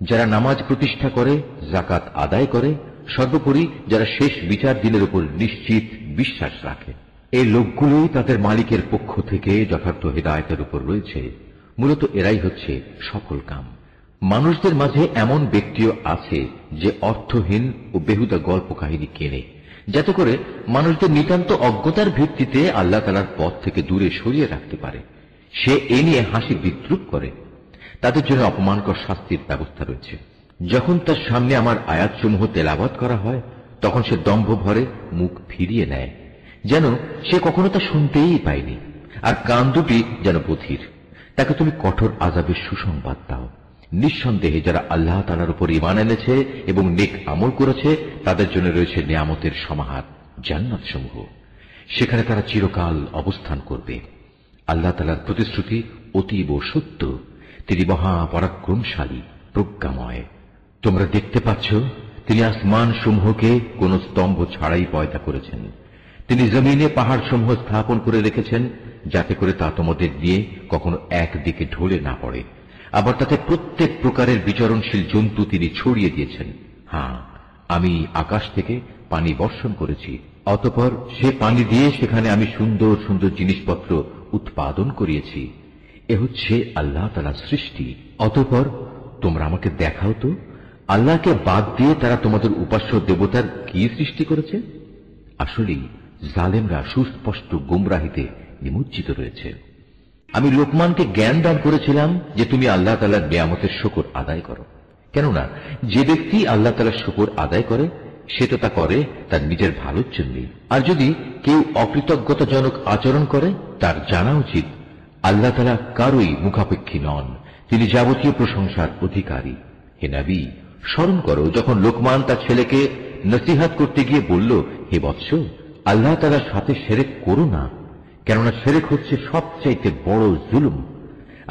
যারা নামাজ প্রতিষ্ঠা করে, যাকাত আদায় করে, সর্বোপরি যারা শেষ বিচার দিনের উপর নিশ্চিত বিশ্বাস রাখে, এই লোকগুলোই তাদের মালিকের পক্ষ থেকে যথার্থ হিদায়াতের উপর রয়েছে। মূলত এরাই হচ্ছে সফল কাম। মানুষদের মাঝে এমন ব্যক্তিও আছে যে অর্থহীন ও বেহুদা গল্প কাহিনী কেনে, যাতে করে মানুষদের নিতান্ত অজ্ঞতার ভিত্তিতে আল্লাহ তাআলার পথ থেকে দূরে সরিয়ে রাখতে পারে। সে এ নিয়ে হাসি বিদ্রুপ করে। তাদের জন্য অপমানকর শাস্তির ব্যবস্থা রয়েছে। যখন তার সামনে আমার আয়াতসমূহ তেলাওয়াত করা হয়, তখন সে দম্ভ ভরে মুখ ফিরিয়ে নেয়, যেন সে কখনো তা শুনতেই পায়নি, আর কান দুটি যেন বধির। তাকে তুমি কঠোর আযাবের সুসংবাদ দাও। নিঃসন্দেহে যারা আল্লাহ তাআলার উপর ঈমান এনেছে এবং নেক আমল করেছে, তাদের জন্য রয়েছে নিয়ামতের সমাহার, জান্নাত সমূহ। সেখানে তারা চিরকাল অবস্থান করবে। আল্লাহ তাআলার প্রতিশ্রুতি অতীব সত্য। তিনি মহাপরাক্রমশালী, প্রজ্ঞাময়। তোমরা দেখতে পাচ্ছ, তিনি আসমান সমূহকে কোন স্তম্ভ ছাড়াই পয়দা করেছেন। তিনি জমিনে পাহাড় সমূহ স্থাপন করে রেখেছেন, যাতে করে তা তোমাদের নিয়ে কখনো একদিকে ঢলে না পড়ে। আবার তাতে প্রত্যেক প্রকারের বিচরণশীল জন্তু তিনি ছড়িয়ে দিয়েছেন। হ্যাঁ, আমি আকাশ থেকে পানি বর্ষণ করেছি, অতঃপর সে পানি দিয়ে সেখানে আমি সুন্দর সুন্দর জিনিসপত্র উৎপাদন করিয়েছি। এ হচ্ছে আল্লাহ তাআলার সৃষ্টি। অতঃপর তোমরা আমাকে দেখাও তো, আল্লাহকে বাদ দিয়ে তারা তোমাদের উপাস্য দেবতার কি সৃষ্টি করেছে? আসলেই জালেমরা সুস্পষ্ট গুমরাহিতে নিমজ্জিত রয়েছে। আমি লোকমানকে জ্ঞান দান করেছিলাম যে তুমি আল্লাহ তাআলার নিয়ামতের শুকর আদায় করো। কেননা যে ব্যক্তি আল্লাহ তাআলার শুকর আদায় করে, সে তো তা করে তার নিজের ভালোর জন্যই। আর যদি কেউ অকৃতজ্ঞতাজনক আচরণ করে, তার জানা উচিত আল্লাহ তাআলা কারোই মুখাপেক্ষী নন, তিনি যাবতীয় প্রশংসার অধিকারী। হে নবী, স্মরণ করো যখন লোকমান তার ছেলেকে নসিহত করতে গিয়ে বলল, হে বৎস, আল্লাহ তাআলার সাথে শিরক করো না, কেননা শিরক হচ্ছে সবচাইতে বড় জুলুম।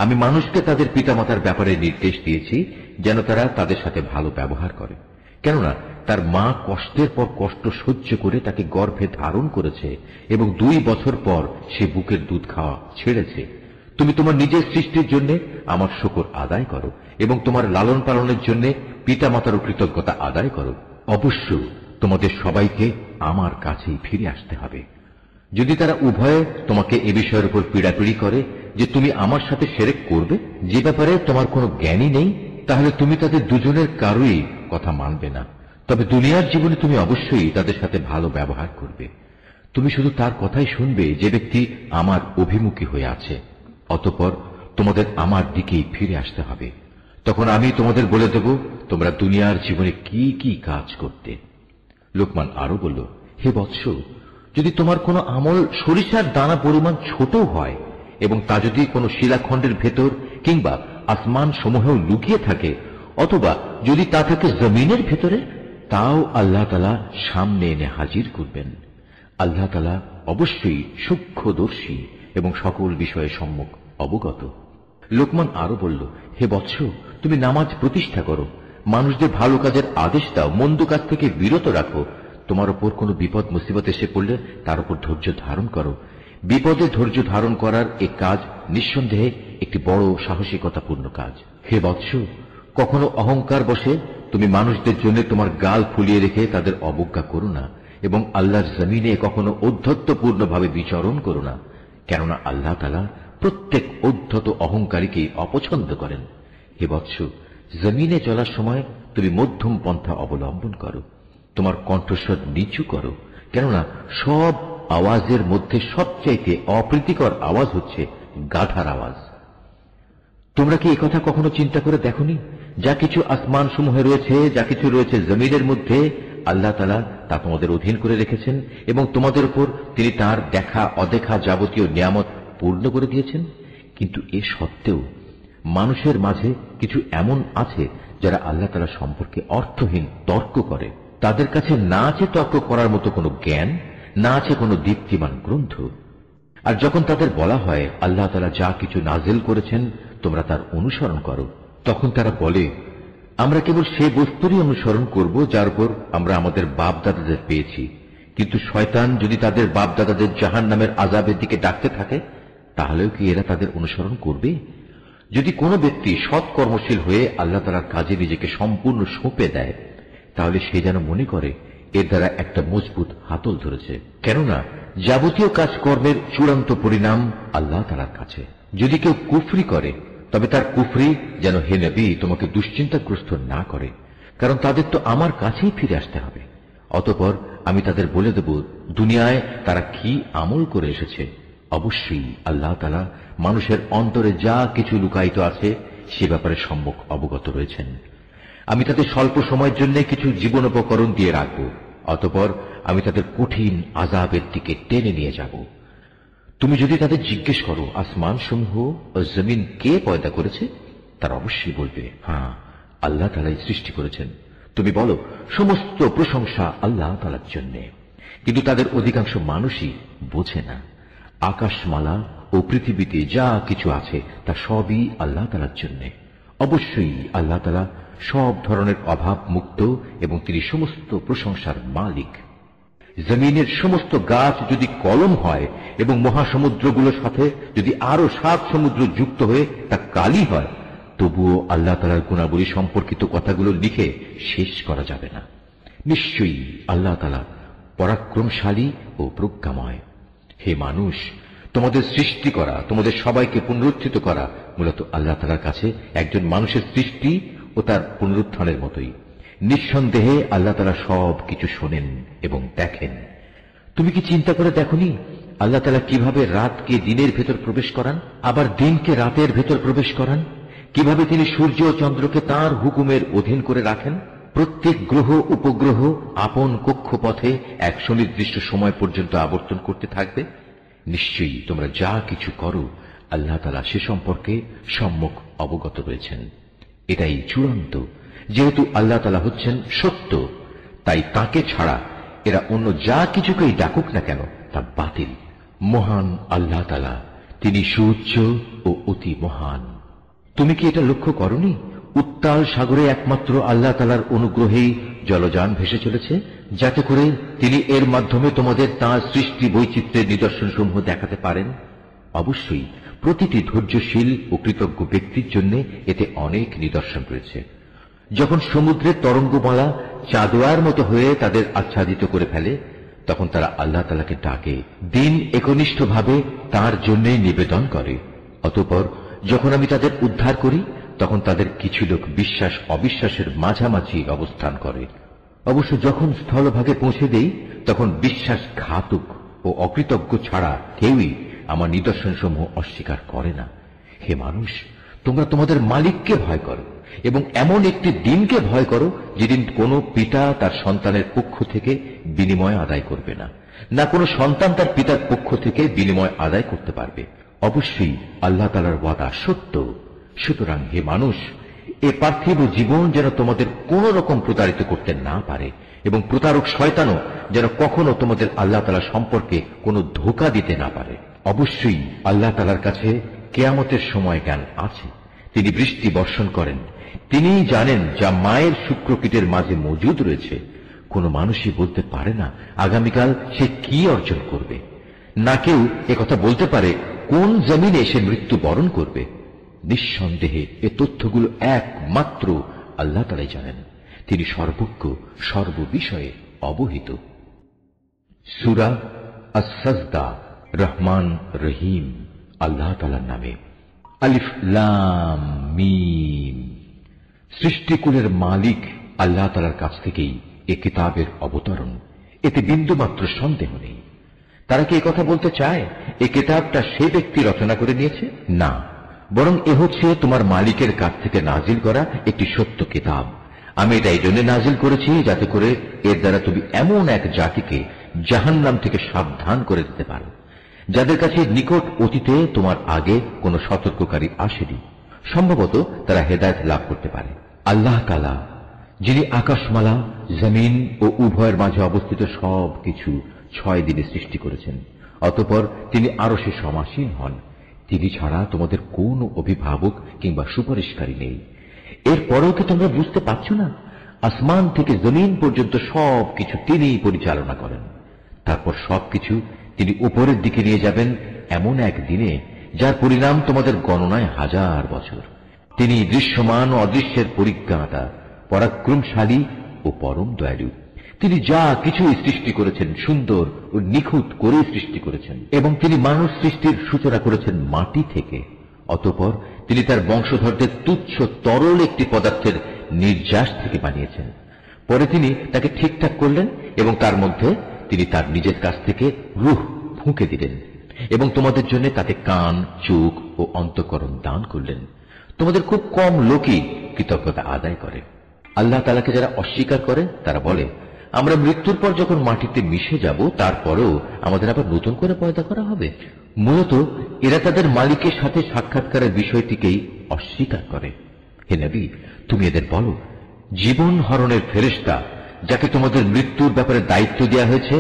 আমি মানুষকে তাদের পিতামাতার ব্যাপারে নির্দেশ দিয়েছি যেন তারা তাদের সাথে ভালো ব্যবহার করে, কেননা তার মা কষ্টের পর কষ্ট সহ্য করে তাকে গর্ভে ধারণ করেছে এবং 2 বছর পর সে বুকের দুধ খাওয়া ছেড়েছে। তুমি তোমার নিজের সৃষ্টির জন্য আমার শুকর আদায় করো এবং তোমার লালন পালনের জন্য পিতামাতার কৃতজ্ঞতা আদায় করো। অবশ্য তোমাদের সবাইকে আমার কাছেই ফিরে আসতে হবে। যদি তারা উভয়ে তোমাকে এ বিষয়ের উপর পীড়াপিড়ি করে যে তুমি আমার সাথে শিরক করবে, যে ব্যাপারে তোমার কোনো জ্ঞানই নেই, তাহলে তুমি তাদের দুজনের কারোই কথা মানবে না। তবে দুনিয়ার জীবনে তুমি অবশ্যই তাদের সাথে ভালো ব্যবহার করবে। তুমি শুধু তার কথাই শুনবে যে ব্যক্তি আমার অভিমুখী হয়ে আছে। অতঃপর তোমাদের আমার দিকেই ফিরে আসতে হবে। তখন আমি তোমাদের বলে দেব তোমরা দুনিয়ার জীবনে কি কি কাজ করতে। লোকমান আরো বলল, হে বৎস, যদি তোমার কোনো আমল সরিষার দানা পরিমাণ ছোট হয় এবং তা যদি কোনো শিলাখণ্ডের ভেতর কিংবা আসমান সমূহেও লুকিয়ে থাকে, অথবা যদি তা থাকে জমিনের ভেতরে, তাও আল্লাহ তাআলা সামনে এনে হাজির করবেন। আল্লাহ তাআলা অবশ্যই সূক্ষ্মদর্শী এবং সকল বিষয়ে সম্যক অবগত। লোকমান আরো বলল, হে বৎস, তুমি নামাজ প্রতিষ্ঠা করো, মানুষদের ভালো কাজের আদেশ দাও, মন্দ কাজ থেকে বিরত রাখো। তোমার উপর কোনো বিপদ মুসিবত এসে পড়লে তার উপর ধৈর্য ধারণ করো। বিপদে ধৈর্য ধারণ করার এ কাজ নিঃসন্দেহে একটি বড় সাহসিকতাপূর্ণ কাজ। হে বৎস, কখনো অহংকার বসে তুমি মানুষদের জন্য তোমার গাল ফুলিয়ে রেখে তাদের অবজ্ঞা করো না, এবং আল্লাহর জমিনে কখনো ঔদ্ধত্যপূর্ণভাবে বিচরণ করো না, কেননা আল্লাহ তাআলা প্রত্যেক ঔদ্ধত অহংকারীকে অপছন্দ করেন। হে বৎস, জমিনে চলার সময় তুমি মধ্যম পন্থা অবলম্বন করো, তোমার কণ্ঠস্বর নিচু করো, কেননা সব আওয়াজের মধ্যে সবচাইতে অপ্রীতিকর আওয়াজ হচ্ছে গাধার আওয়াজ। তোমরা কি একথা কখনো চিন্তা করে দেখোনি? যা কিছু আসমান সমূহে রয়েছে, যা কিছু রয়েছে জমিনের মধ্যে, আল্লাহ তাআলা তা তোমাদের অধীন করে রেখেছেন এবং তোমাদের উপর তিনি তার দেখা অদেখা যাবতীয় নিয়ামত পূর্ণ করে দিয়েছেন। কিন্তু এ সত্ত্বেও মানুষের মাঝে কিছু এমন আছে যারা আল্লাহ তাআলা সম্পর্কে অর্থহীন তর্ক করে। তাদের কাছে না আছে তর্ক করার মতো কোনো জ্ঞান, না আছে কোনো দীপ্তিমান গ্রন্থ। আর যখন তাদের বলা হয় আল্লাহ তাআলা যা কিছু নাজিল করেছেন তোমরা তার অনুসরণ করো, তখন তারা বলে, আমরা কেবল সে বস্তুরই অনুসরণ করব যার উপর আমরা আমাদের বাপ দাদাদের পেয়েছি। কিন্তু শয়তান যদি তাদের বাপ দাদাদের জাহান্নামের আযাবের দিকে ডাকতে থাকে, তাহলেও কি এরা তাদের অনুসরণ করবে? যদি কোনো ব্যক্তি সৎ কর্মশীল হয়ে আল্লাহ তাআলার কাজে নিজেকে সম্পূর্ণ সঁপে দেয়, তাহলে সে যেন মনে করে এর দ্বারা একটা মজবুত হাতল ধরেছে, কেননা যাবতীয় কাজকর্মের চূড়ান্ত পরিণাম আল্লাহ তাআলার কাছে। যদি কেউ কুফরি করে, তবে তার কুফরি যেন হে নবী তোমাকে দুশ্চিন্তাগ্রস্ত না করে, কারণ তাদের তো আমার কাছেই ফিরে আসতে হবে। অতঃপর আমি তাদের বলে দেব দুনিয়ায় তারা কি আমল করে এসেছে। অবশ্যই আল্লাহ তাআলা মানুষের অন্তরে যা কিছু লুকায়িত আছে সে ব্যাপারে সম্যক অবগত রয়েছেন। আমি তাদের স্বল্প সময়ের জন্য কিছু জীবনোপকরণ দিয়ে রাখব, অতঃপর আমি তাদের কঠিন আযাবের দিকে টেনে নিয়ে যাব। তুমি যদি তাদের জিজ্ঞেস করো আসমান সমূহ ও জমিন কে পয়দা করেছে, তারা অবশ্যই বলবে, হ্যাঁ, আল্লাহ তাআলাই সৃষ্টি করেছেন। তুমি বলো, সমস্ত প্রশংসা আল্লাহ তাআলার জন্য। কিন্তু তাদের অধিকাংশ মানুষই বোঝে না। আকাশমালা ও পৃথিবীতে যা কিছু আছে তা সবই আল্লাহ তাআলার জন্য। অবশ্যই আল্লাহ তাআলা সব ধরনের অভাব মুক্ত এবং তিনি সমস্ত প্রশংসার মালিক। জমিনের সমস্ত গাছ যদি কলম হয় এবং মহাসমুদ্রগুলোর সাথে যদি আরো 7 সমুদ্র যুক্ত হয়ে তা কালি হয়, তবুও আল্লাহ তাআলার গুণাবলী সম্পর্কিত কথাগুলো লিখে শেষ করা যাবে না। নিশ্চয়ই আল্লাহ তাআলা পরাক্রমশালী ও প্রজ্ঞাময়। হে মানুষ, তোমাদের সৃষ্টি করা, তোমাদের সবাইকে পুনরুত্থিত করা মূলত আল্লাহ তাআলার কাছে একজন মানুষের সৃষ্টি ও তার পুনরুত্থানের মতোই। নিঃসন্দেহে আল্লাহ তাআলা সব কিছু শোনেন এবং দেখেন। তুমি কি চিন্তা করে দেখোনি আল্লাহ তাআলা কিভাবে রাতকে দিনের ভেতর প্রবেশ করান, আবার দিনকে রাতের ভেতর প্রবেশ করান? কিভাবে তিনি সূর্য ও চন্দ্রকে তাঁর হুকুমের অধীন করে রাখেন? প্রত্যেক গ্রহ উপগ্রহ আপন কক্ষপথে এক সুনির্দিষ্ট সময় পর্যন্ত আবর্তন করতে থাকবে। নিশ্চয়ই তোমরা যা কিছু করো আল্লাহ তাআলা সে সম্পর্কে সম্যক অবগত রয়েছেন। এটাই চূড়ান্ত। যেহেতু আল্লাহ তাআলা হচ্ছেন সত্য, তাই তাকে ছাড়া এরা অন্য যা কিছুকেই ডাকুক না কেন তা বাতিল। মহান আল্লাহ তাআলা, তিনি সুউচ্চ ও অতি মহান। তুমি কি এটা লক্ষ্য করনি উত্তাল সাগরে একমাত্র আল্লাহ তাআলার অনুগ্রহেই জলযান ভেসে চলেছে, যাতে করে তিনি এর মাধ্যমে তোমাদের তাঁর সৃষ্টি বৈচিত্র্যের নিদর্শনসমূহ দেখাতে পারেন? অবশ্যই প্রতিটি ধৈর্যশীল ও কৃতজ্ঞ ব্যক্তির জন্য এতে অনেক নিদর্শন রয়েছে। যখন সমুদ্রের তরঙ্গমালা চাঁদোয়ার মতো হয়ে তাদের আচ্ছাদিত করে ফেলে, তখন তারা আল্লাহ তাআলাকে ডাকে, দিন একনিষ্ঠভাবে তাঁর জন্য নিবেদন করে। অতঃপর যখন আমি তাদের উদ্ধার করি, তখন তাদের কিছু লোক বিশ্বাস অবিশ্বাসের মাঝামাঝি অবস্থান করে। অবশ্য যখন স্থলভাগে পৌঁছে দেই, তখন বিশ্বাসঘাতক ও অকৃতজ্ঞ ছাড়া কেউই আমার নিদর্শনসমূহ অস্বীকার করে না। হে মানুষ, তোমরা তোমাদের মালিককে ভয় করো এবং এমন একটি দিনকে ভয় করো যেদিন কোনো পিতা তার সন্তানের পক্ষ থেকে বিনিময় আদায় করবে না, না কোনো সন্তান তার পিতার পক্ষ থেকে বিনিময় আদায় করতে পারবে। অবশ্যই আল্লাহ তাআলার ওয়াদা সত্য। সুতরাং হে মানুষ, এ পার্থিব জীবন যেন তোমাদের কোন রকম প্রতারিত করতে না পারে, এবং প্রতারক শয়তানও যেন কখনো তোমাদের আল্লাহ তাআলা সম্পর্কে কোনো ধোঁকা দিতে না পারে। অবশ্যই আল্লাহ তাআলার কাছে কিয়ামতের সময় জ্ঞান আছে। তিনি বৃষ্টি বর্ষণ করেন, তিনিই জানেন যা মায়ের শুক্রকীটের মাঝে মজুদ রয়েছে। কোনো মানুষই বলতে পারে না আগামীকাল সে কি অর্জন করবে, না কেউ একথা বলতে পারে কোন জমিনে সে মৃত্যু বরণ করবে। নিঃসন্দেহে এ তথ্যগুলো একমাত্র আল্লাহ তাআলাই জানেন। তিনি সর্বজ্ঞ, সর্ববিষয়ে অবহিত। সূরা আস-সাজদা, রহমান রহিম আল্লাহ তাআলার নামে। আলিফ লাম মিম। সৃষ্টিকুলের মালিক আল্লাহ তাআলার কাছ থেকেই এ কিতাবের অবতরণ, এতে বিন্দুমাত্র সন্দেহ নেই। তারা কি একথা বলতে চায় এই কিতাবটা সে ব্যক্তি রচনা করে নিয়েছে? না, বরং এ হচ্ছে তোমার মালিকের কাছ থেকে নাজিল করা একটি সত্য কিতাব। আমি এটা এই জন্য নাজিল করেছি যাতে করে এর দ্বারা তুমি এমন এক জাতিকে জাহান্নাম থেকে সাবধান করে দিতে পারো যাদের কাছে নিকট অতীতে তোমার আগে কোনো সতর্ককারী আসেনি। সম্ভবত তারা হেদায়েত লাভ করতে পারে। আল্লাহ তাআলা যিনি আকাশমালা, জমিন ও উভয়ের মাঝে অবস্থিত সব কিছু 6 দিনে সৃষ্টি করেছেন, অতঃপর তিনি আরশে সমাসীন হন। তিনি ছাড়া তোমাদের কোন অভিভাবক কিংবা সুপারিশকারী নেই। এরপরেও কি তোমরা বুঝতে পারছ না? আসমান থেকে জমিন পর্যন্ত সবকিছু তিনিই পরিচালনা করেন। তারপর সবকিছু তিনি উপরের দিকে নিয়ে যাবেন এমন এক দিনে যার পরিণাম তোমাদের গণনায় 1000 বছর। তিনি দৃশ্যমান ও অদৃশ্যের পরিজ্ঞাতা, পরাক্রমশালী ও পরম দয়ালু। তিনি যা কিছু সৃষ্টি করেছেন সুন্দর ও নিখুঁত করে সৃষ্টি করেছেন, এবং তিনি মানুষ সৃষ্টির সূচনা করেছেন মাটি থেকে। অতঃপর তিনি তার বংশধরদের তুচ্ছ তরল একটি পদার্থের নির্যাস থেকে বানিয়েছেন। পরে তিনি তাকে ঠিকঠাক করলেন এবং তার মধ্যে তিনি তার নিজের কাছ থেকে রূহ ফুঁকে দিলেন, এবং তোমাদের জন্য তাতে কান, চোখ ও অন্তঃকরণ দান করলেন। তোমাদের খুব কম লোকই কৃতজ্ঞতা আদায় করে। আল্লাহ তাআলাকে যারা অস্বীকার করে তারা বলে, আমরা মৃত্যুর পর যখন মাটিতে মিশে যাব তারপরেও আমাদের আবার নতুন করে পয়দা করা হবে। মূলত এরা তাদের মালিকের সাথে সাক্ষাৎকারের বিষয়টিকেই অস্বীকার করে। হে নবী, তুমি এদের বলো, জীবন হরণের ফেরেশতা যাকে তোমাদের মৃত্যুর ব্যাপারে দায়িত্ব দেওয়া হয়েছে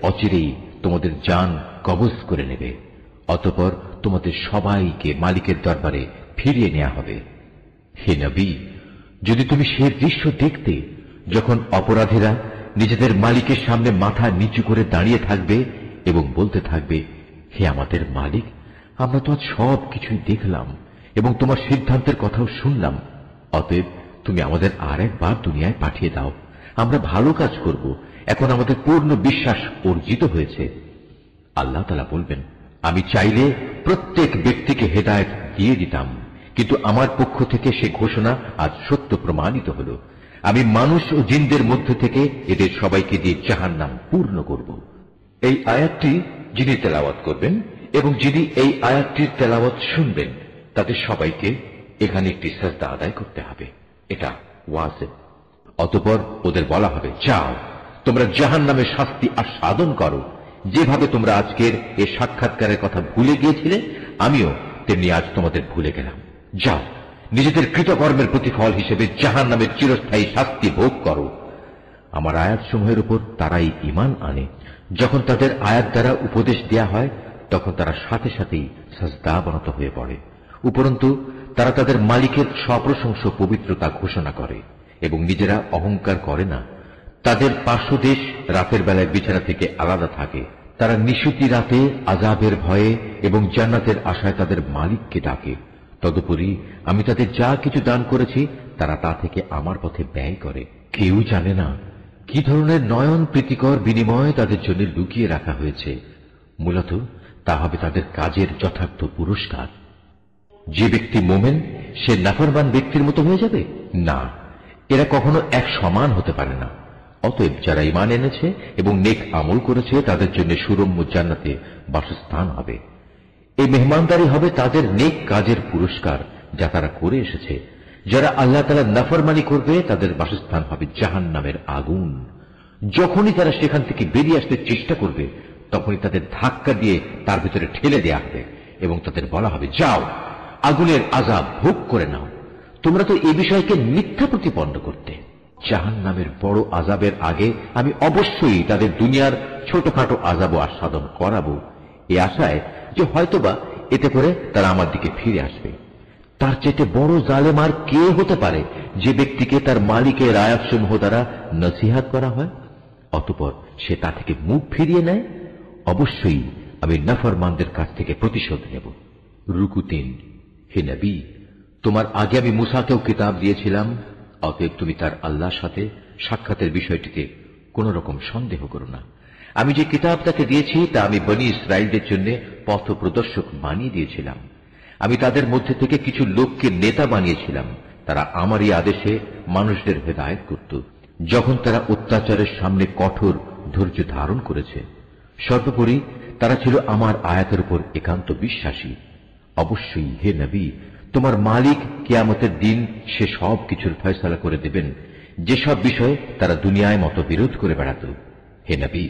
অচিরেই তোমাদের জান কবজ করে নেবে। অতঃপর তোমাদের সবাইকে মালিকের দরবারে ফিরিয়ে নেওয়া হবে। হে নবী, যদি তুমি সে দৃশ্য দেখতে যখন অপরাধীরা নিজেদের মালিকের সামনে মাথা নিচু করে দাঁড়িয়ে থাকবে এবং বলতে থাকবে, হে আমাদের মালিক, আমরা তো আজ সব কিছুই দেখলাম এবং তোমার সিদ্ধান্তের কথাও শুনলাম, অতএব তুমি আমাদের আর একবার দুনিয়ায় পাঠিয়ে দাও, আমরা ভালো কাজ করব, এখন আমাদের পূর্ণ বিশ্বাস অর্জিত হয়েছে। আল্লাহ তাআলা বলবেন, আমি চাইলে প্রত্যেক ব্যক্তিকে হেদায়েত দিয়ে দিতাম, কিন্তু আমার পক্ষ থেকে সে ঘোষণা আজ সত্য প্রমাণিত হল। আমি মানুষ ও জিনদের মধ্যে থেকে এদের সবাইকে দিয়ে জাহান্নাম পূর্ণ করব। এই আয়াতটি যিনি তেলাওয়াত করবেন এবং যিনি এই আয়াতটির তেলাওয়াত শুনবেন তাদের সবাইকে এখানে একটি সাজদা আদায় করতে হবে। এটা ওয়াজিব। অতঃপর ওদের বলা হবে, যাও তোমরা জাহান্নামের শাস্তি আস্বাদন করো। যেভাবে তোমরা আজকের এই সাক্ষাৎকারের কথা ভুলে গিয়েছিলে, আমিও তেমনি আজ তোমাদের ভুলে গেলাম। যাও নিজেদের কৃতকর্মের প্রতিফল হিসেবে জাহান্নামের চিরস্থায়ী শাস্তি ভোগ করো। আমার আয়াতসমূহের উপর তারাই ঈমান আনে। যখন তাদের আয়াত দ্বারা উপদেশ দেয়া হয় তখন তারা সাথে সাথেই সাজদাবনত হয়ে পড়ে। উপরন্তু তারা তাদের মালিকের সপ্রশংস পবিত্রতা ঘোষণা করে এবং নিজেরা অহংকার করে না। তাদের পার্শ্বদেশ রাতের বেলায় বিছানা থেকে আলাদা থাকে। তারা নিশুতি রাতে আযাবের ভয়ে এবং জান্নাতের আশায় তাদের মালিককে ডাকে। তদুপরি আমি তাদের যা কিছু দান করেছি তারা তা থেকে আমার পথে ব্যয় করে। কেউ জানে না কি ধরনের নয়ন প্রীতিকর বিনিময় তাদের জন্য লুকিয়ে রাখা হয়েছে। মূলত তা হবে তাদের কাজের যথার্থ পুরস্কার। যে ব্যক্তি মোমেন সে নাফরমান ব্যক্তির মতো হয়ে যাবে না, এরা কখনো এক সমান হতে পারে না। অতএব যারা ঈমান এনেছে এবং নেক আমল করেছে তাদের জন্য সুরম্য জান্নাতে বাসস্থান হবে। এই মেহমানদারি হবে তাদের নেক কাজের পুরস্কার যা তারা করে এসেছে। যারা আল্লাহ তাআলার নাফরমানি করবে তাদের বাসস্থান হবে জাহান্নামের আগুন। যখনই তারা সেখান থেকে বেরিয়ে আসতে চেষ্টা করবে তখনই তাদের ধাক্কা দিয়ে তার ভিতরে ঠেলে দেয়া হবে এবং তাদের বলা হবে, যাও আগুনের আযাব ভোগ করে নাও, তোমরা তো এই বিষয়কে মিথ্যা প্রতিপন্ন করতে। জাহান্নামের বড় আযাবের আগে আমি অবশ্যই তাদের দুনিয়ার ছোটখাটো আযাবও আস্বাদন করাবো, এই আশায় যে হয়তোবা এতে করে তারা আমার দিকে ফিরে আসবে। তার চেয়ে বড় জালেম আর কে হতে পারে যে ব্যক্তিকে তার মালিকের আয়াতসমূহ দ্বারা নসিহত করা হয়, অতঃপর সে তা থেকে মুখ ফিরিয়ে নেয়। অবশ্যই আমি নাফরমানদের কাছ থেকে প্রতিশোধ নেব। রুকু 3। হে নবী, তোমার আগে আমি মুসাকেও কিতাব দিয়েছিলাম, অতএব তুমি তার আল্লাহর সাথে সাক্ষাতের বিষয়টিতে কোন রকম সন্দেহ করো না। আমি যে কিতাব তাকে দিয়েছি তা আমি বনী ইসরায়েলদের জন্য পথ প্রদর্শক বানিয়ে দিয়েছিলাম। আমি তাদের মধ্যে থেকে কিছু লোককে নেতা বানিয়েছিলাম, তারা আমারই আদেশে মানুষদের হেদায়েত করত, যখন তারা অত্যাচারের সামনে কঠোর ধৈর্য ধারণ করেছে। সর্বোপরি তারা ছিল আমার আয়াতের উপর একান্ত বিশ্বাসী। অবশ্যই হে নবী, তোমার মালিক কিয়ামতের দিন সে সব কিছুর ফয়সালা করে দেবেন যেসব বিষয়ে তারা দুনিয়ায় মতবিরোধ করে বেড়াত। হে নবী,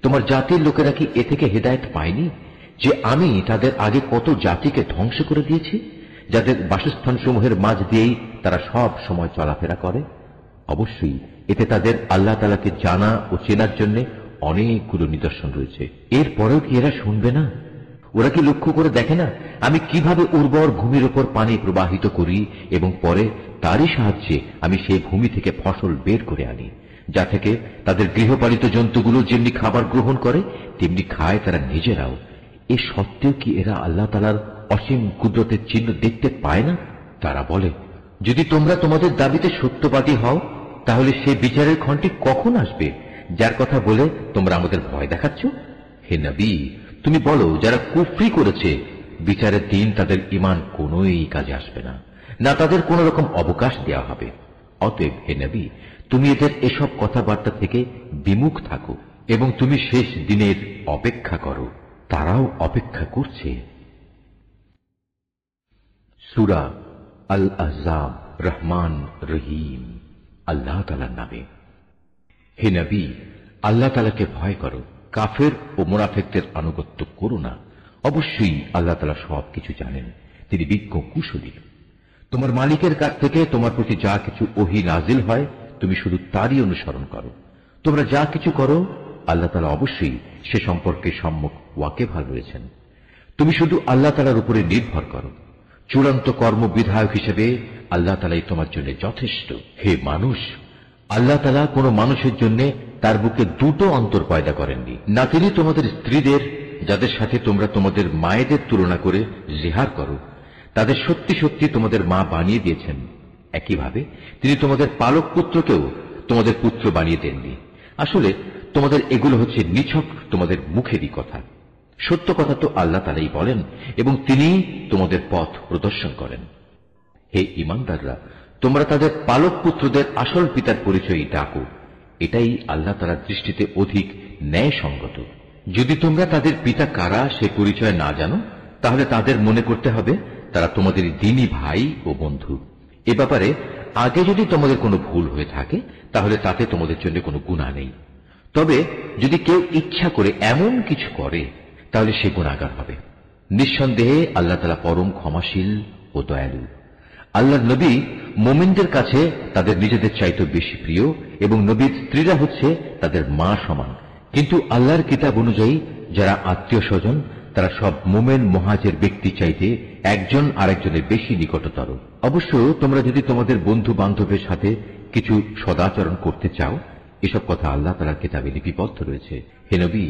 তোমার জাতির লোকেরা কি এ থেকে হেদায়েত পায়নি যে আমি তাদের আগে কত জাতিকে ধ্বংস করে দিয়েছি, যাদের বাসস্থান সমূহের মাঝ দিয়েই তারা সব সময় চলাফেরা করে? অবশ্যই এতে তাদের আল্লাহ তাআলাকে জানা ও চেনার জন্য অনেকগুলো নিদর্শন রয়েছে। এরপরেও কি এরা শুনবে না? ওরা কি লক্ষ্য করে দেখে না আমি কিভাবে উর্বর ভূমির উপর পানি প্রবাহিত করি এবং পরে তারই সাহায্যে আমি সেই ভূমি থেকে ফসল বের করে আনি, যা থেকে তাদের গৃহপালিত জন্তুগুলো যেমনি খাবার গ্রহণ করে তেমনি খায় তারা নিজেরাও। এ সত্ত্বেও কি এরা আল্লাহ তাআলার অসীম কুদরতের চিহ্ন দেখতে পায় না? তারা বলে, যদি তোমরা তোমাদের দাবিতে সত্যবাদী হও তাহলে সেই বিচারের ক্ষণটি কখন আসবে যার কথা বলে তোমরা আমাদের ভয় দেখাচ্ছ? হে নবী, তুমি বলো, যারা কুফরি করেছে বিচারের দিন তাদের ঈমান কোনোই কাজে আসবে না, না তাদের কোন রকম অবকাশ দেওয়া হবে। অতএব হে নবী, তুমি এদের এসব কথাবার্তা থেকে বিমুখ থাকো এবং তুমি শেষ দিনের অপেক্ষা করো, তারাও অপেক্ষা করছে। সূরা আল আহজাব। রহমান রহিম আল্লাহ তাআলার নামে। হে নবী, আল্লাহ তাআলাকে ভয় করো, কাফের ও মুনাফিকদের আনুগত্য করো না। অবশ্যই আল্লাহ তাআলা সবকিছু জানেন, তিনি বিজ্ঞ কুশলী। তোমার মালিকের কাছ থেকে তোমার প্রতি যা কিছু ওহী নাজিল হয় তুমি শুধু তারই অনুসরণ করো। তোমরা যা কিছু করো আল্লাহ তাআলা অবশ্যই সে সম্পর্কে সম্যক ওয়াকিবহাল রয়েছেন। তুমি শুধু আল্লাহ তাআলার উপরে নির্ভর করো। চূড়ান্ত কর্ম বিধায়ক হিসেবে আল্লাহ তাআলাই তোমার জন্য যথেষ্ট। হে মানুষ, আল্লাহ তাআলা কোন মানুষের জন্য তার বুকে দুটো অন্তর পয়দা করেননি, না তিনি তোমাদের স্ত্রীদের যাদের সাথে তোমরা তোমাদের মায়েদের তুলনা করে জিহার করো তাদের সত্যি সত্যি তোমাদের মা বানিয়ে দিয়েছেন। একইভাবে তিনি তোমাদের পালক পুত্রকেও তোমাদের পুত্র বানিয়ে দেননি। আসলে তোমাদের এগুলো হচ্ছে নিছক তোমাদের মুখেরই কথা। সত্য কথা তো আল্লাহ তাআলাই বলেন এবং তিনি তোমাদের পথ প্রদর্শন করেন। হে ঈমানদাররা, তোমরা তাদের পালক পুত্রদের আসল পিতার পরিচয় ডাকো, এটাই আল্লাহ তাআলার দৃষ্টিতে অধিক ন্যায়সঙ্গত। যদি তোমরা তাদের পিতা কারা সে পরিচয় না জানো তাহলে তাদের মনে করতে হবে তারা তোমাদের দ্বীনী ভাই ও বন্ধু। এ ব্যাপারে আগে যদি তোমাদের কোনো ভুল হয়ে থাকে তাহলে তাতে তোমাদের জন্য কোনো গুনাহ নেই। তবে যদি কেউ ইচ্ছা করে এমন কিছু করে তাহলে সে গুনাহগার হবে। নিঃসন্দেহে আল্লাহ তাআলা পরম ক্ষমাশীল ও দয়ালু। আল্লাহর নবী মুমিনদের কাছে তাদের নিজেদের চাইতে বেশি প্রিয় এবং নবীর স্ত্রীরা হচ্ছে তাদের মা সমান। কিন্তু আল্লাহর কিতাব অনুযায়ী যারা আত্মীয় স্বজন তারা সব মুমিন মুহাজির ব্যক্তি চাইতে একজন আরেকজনের বেশি নিকটতর। অবশ্য তোমরা যদি তোমাদের বন্ধু বান্ধবের সাথে কিছু সদাচরণ করতে চাও, এসব কথা আল্লাহ তাআলার কিতাবে লিপিবদ্ধ রয়েছে। হে নবী,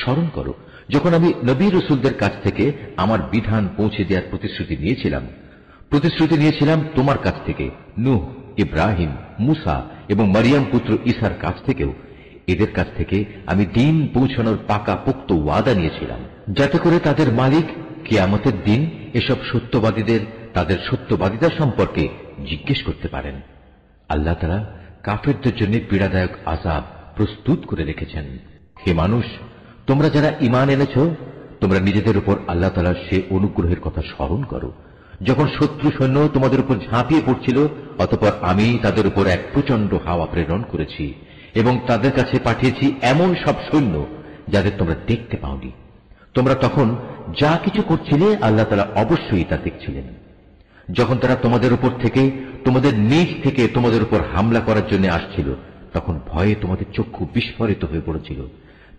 স্মরণ করো যখন আমি নবী রাসূলদের কাছ থেকে আমার বিধান পৌঁছে দেওয়ার প্রতিশ্রুতি নিয়েছিলাম তোমার কাছ থেকে, নূহ, ইব্রাহিম, মুসা এবং মারিয়াম পুত্র ঈসার কাছ থেকেও। এদের কাছ থেকে আমি দ্বীন পৌঁছানোর পাকা পোক্ত ওয়াদা নিয়েছিলাম, যাতে করে তাদের মালিক কিয়ামতের দিন এসব সত্যবাদীদের তাদের সত্যবাদিতা সম্পর্কে জিজ্ঞেস করতে পারেন। আল্লাহ তাআলা কাফেরদের জন্য পীড়াদায়ক আযাব প্রস্তুত করে রেখেছেন। হে মানুষ, তোমরা যারা ঈমান এনেছ তোমরা নিজেদের উপর আল্লাহ তাআলার সে অনুগ্রহের কথা স্মরণ করো যখন শত্রু সৈন্য তোমাদের উপর ঝাঁপিয়ে পড়ছিল, অতঃপর আমি তাদের উপর এক প্রচন্ড হাওয়া প্রেরণ করেছি এবং তাদের কাছে পাঠিয়েছি এমন সব সৈন্য যাদের তোমরা দেখতে পাওনি। তোমরা তখন যা কিছু করছিলে আল্লাহ তাআলা অবশ্যই তা দেখছিলেন। যখন তারা তোমাদের উপর থেকে, তোমাদের নিজ থেকে তোমাদের উপর হামলা করার জন্য আসছিল, তখন ভয়ে তোমাদের চক্ষু বিস্ফোরিত হয়ে পড়েছিল,